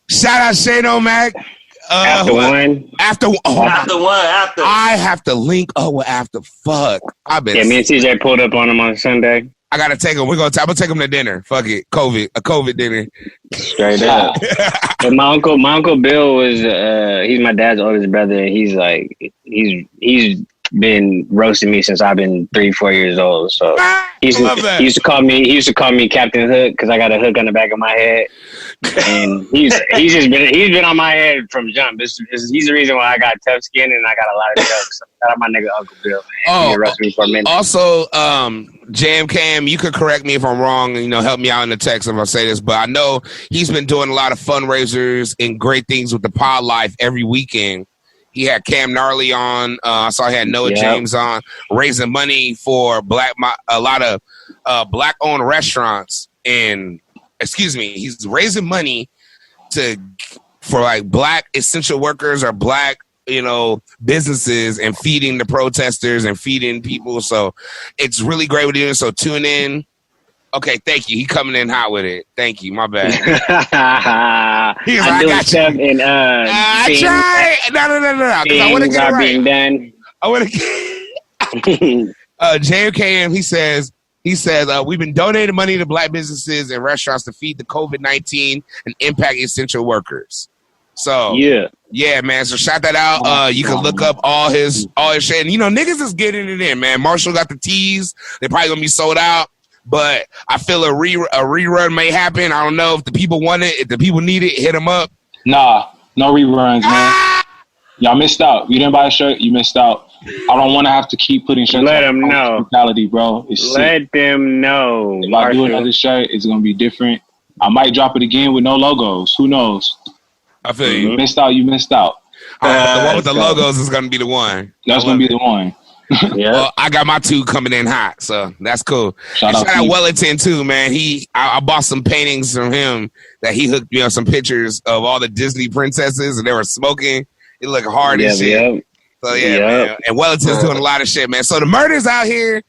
Shout out Shane Omac. After one. I have to link up with After. Fuck. Me and TJ pulled up on him on Sunday. I gotta take him. I'm gonna take him to dinner. Fuck it. A COVID dinner. Straight up. But my uncle Bill was he's my dad's oldest brother. He's like he's been roasting me since I've been 3-4 years old. So he used to call me Captain Hook because I got a hook on the back of my head, and he's been on my head from jump. He's the reason why I got tough skin and I got a lot of jokes. Shout out my nigga Uncle Bill, man. He roasted me for a minute. Also, Jam Cam, you could correct me if I'm wrong. Help me out in the text if I say this, but I know he's been doing a lot of fundraisers and great things with the Pod Life every weekend. He had Cam Gnarly on. I saw he had Noah James on, raising money for a lot of black-owned restaurants. And he's raising money for like black essential workers or black businesses and feeding the protesters and feeding people. So it's really great what he's doing. So tune in. Okay, thank you. He coming in hot with it. Thank you. My bad. He's like, I got you. And, I try. No. Because I want to get it right. Being done. I want to. JKM. He says. We've been donating money to black businesses and restaurants to feed the COVID-19 and impact essential workers. So yeah, man. So shout that out. You can look up all his shit. And niggas is getting it in, man. Marshall got the teas. They're probably gonna be sold out. But I feel a rerun may happen. I don't know if the people want it. If the people need it, hit them up. Nah, no reruns, man. Y'all missed out. You didn't buy a shirt, you missed out. I don't want to have to keep putting shirts. Let them know. Brutality, bro. Let them know. If I do another shirt, it's going to be different. I might drop it again with no logos. Who knows? I feel you. Missed out, you missed out. The one with the logos is going to be the one. That's going to be the one. Yeah, well, I got my 2 coming in hot, so that's cool. Shout out Wellington too, man. I bought some paintings from him that he hooked me up some pictures of all the Disney princesses, and they were smoking. It looked hard as shit. Yep. So man. And Wellington's doing a lot of shit, man. So the murders out here,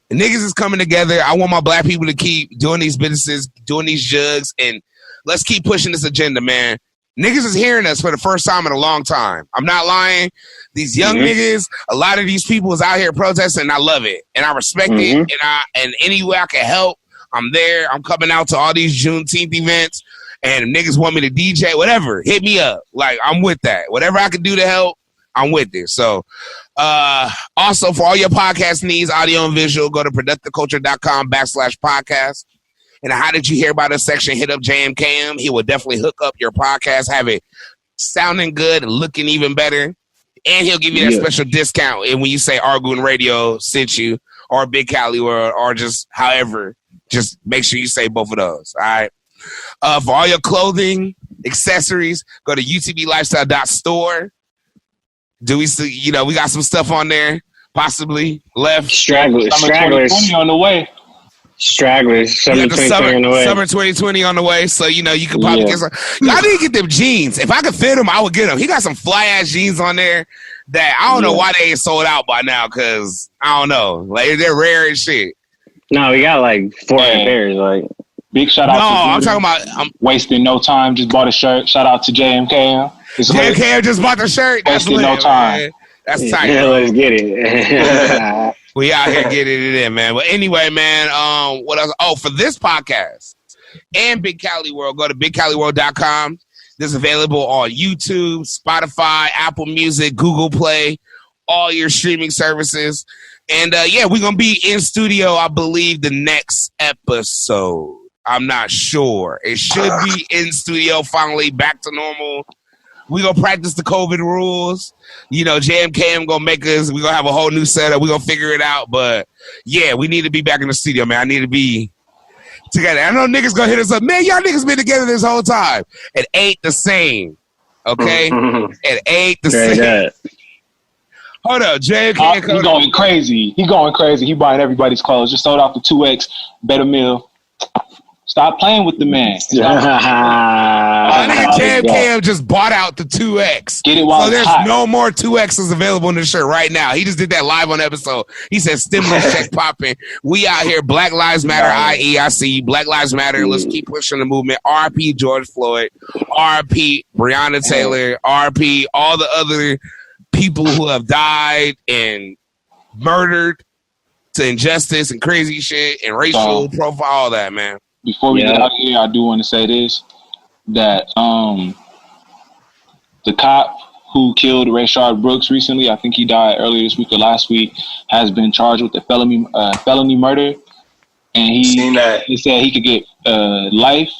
the niggas is coming together. I want my black people to keep doing these businesses, doing these jugs, and let's keep pushing this agenda, man. Niggas is hearing us for the first time in a long time. I'm not lying. These young niggas, a lot of these people is out here protesting, and I love it. And I respect it. And any way I can help, I'm there. I'm coming out to all these Juneteenth events. And if niggas want me to DJ, whatever, hit me up. Like, I'm with that. Whatever I can do to help, I'm with it. So, also, for all your podcast needs, audio and visual, go to productiveculture.com/podcast. And how did you hear about us section? Hit up JMKM. He will definitely hook up your podcast, have it sounding good, looking even better. And he'll give you that special discount. And when you say ArtGoon Radio sent you, or Big Cali, or just however, just make sure you say both of those. All right. For all your clothing, accessories, go to utblifestyle.store. Do we see, we got some stuff on there, possibly left. Stragglers. 2020 on the way. Stragglers. Summer 2020 on the way. So, you can probably get some. I need to get them jeans. If I could fit them, I would get them. He got some fly-ass jeans on there that I don't know why they ain't sold out by now, because I don't know. Like, they're rare as shit. No, we got like 4 pairs. Like, big shout out to I'm talking about wasting no time. Just bought a shirt. Shout out to JMKM. JMKM just bought the shirt. That's wasting no time. Man. That's tight. Yeah, let's get it. We out here getting it in, man. But anyway, man, what else? Oh, for this podcast and Big Cali World, go to bigcaliworld.com. This is available on YouTube, Spotify, Apple Music, Google Play, all your streaming services. And we're going to be in studio, I believe, the next episode. I'm not sure. It should be in studio, finally, back to normal. We're going to practice the COVID rules. JMKM going to make us, we're going to have a whole new setup. We're going to figure it out. But, we need to be back in the studio, man. I need to be together. I know niggas going to hit us up. Man, y'all niggas been together this whole time. It ain't the same. Okay? It ain't the same. Hold up, JMKM. He's going crazy. He going crazy. He buying everybody's clothes. Just sold out the 2X Better Meal. Stop playing with the man. JMKM just bought out the 2X. Get it while so there's hot. No more 2Xs available in the shirt right now. He just did that live on episode. He said stimulus check popping. We out here. Black Lives Matter, IE. I see. Black Lives Matter. Let's keep pushing the movement. RP George Floyd. RP Breonna Taylor. RP all the other people who have died and murdered to injustice and crazy shit and racial profile, all that, man. Before we get out of here, I do want to say this, that the cop who killed Rayshard Brooks recently, I think he died earlier this week or last week, has been charged with a felony murder. And he said he could get life,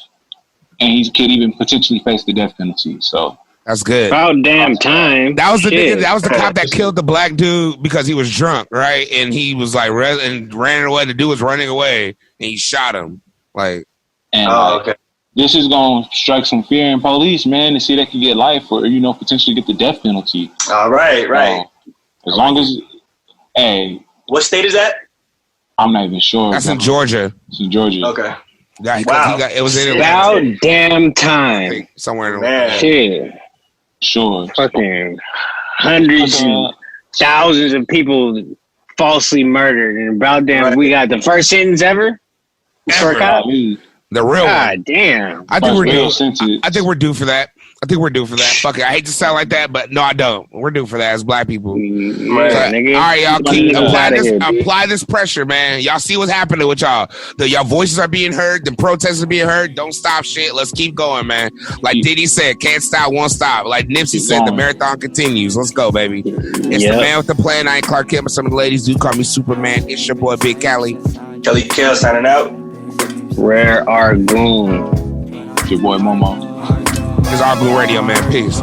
and he could even potentially face the death penalty. So that's good. About damn time. That was the nigga, that was the cop that killed the black dude because he was drunk, right? And he was like and ran away. The dude was running away, and he shot him. Like, and okay. This is gonna strike some fear in police, man, to see they can get life or potentially get the death penalty. All right. As long as, hey, what state is that? I'm not even sure. That's in Georgia. It's in Georgia. Okay. Wow. It was in about damn time. Somewhere in man. Shit. Sure. Fucking hundreds and thousands of people falsely murdered, and about damn we got the first sentence ever. The real God one. Damn. I think we're due for that. Fuck it. I hate to sound like that, but no, I don't. We're due for that as black people. All right, y'all. Apply this pressure, man. Y'all see what's happening with y'all. Y'all voices are being heard. The protests are being heard. Don't stop shit. Let's keep going, man. Like Diddy said, can't stop, won't stop. Like Nipsey said, the marathon continues. Let's go, baby. It's the man with the plan. I ain't Clark Kent, but some of the ladies do call me Superman. It's your boy, Big Cali. Kelly Kill signing out. Rare ArtGoon. Your boy Momo. It's ArtGoon Radio, man. Peace.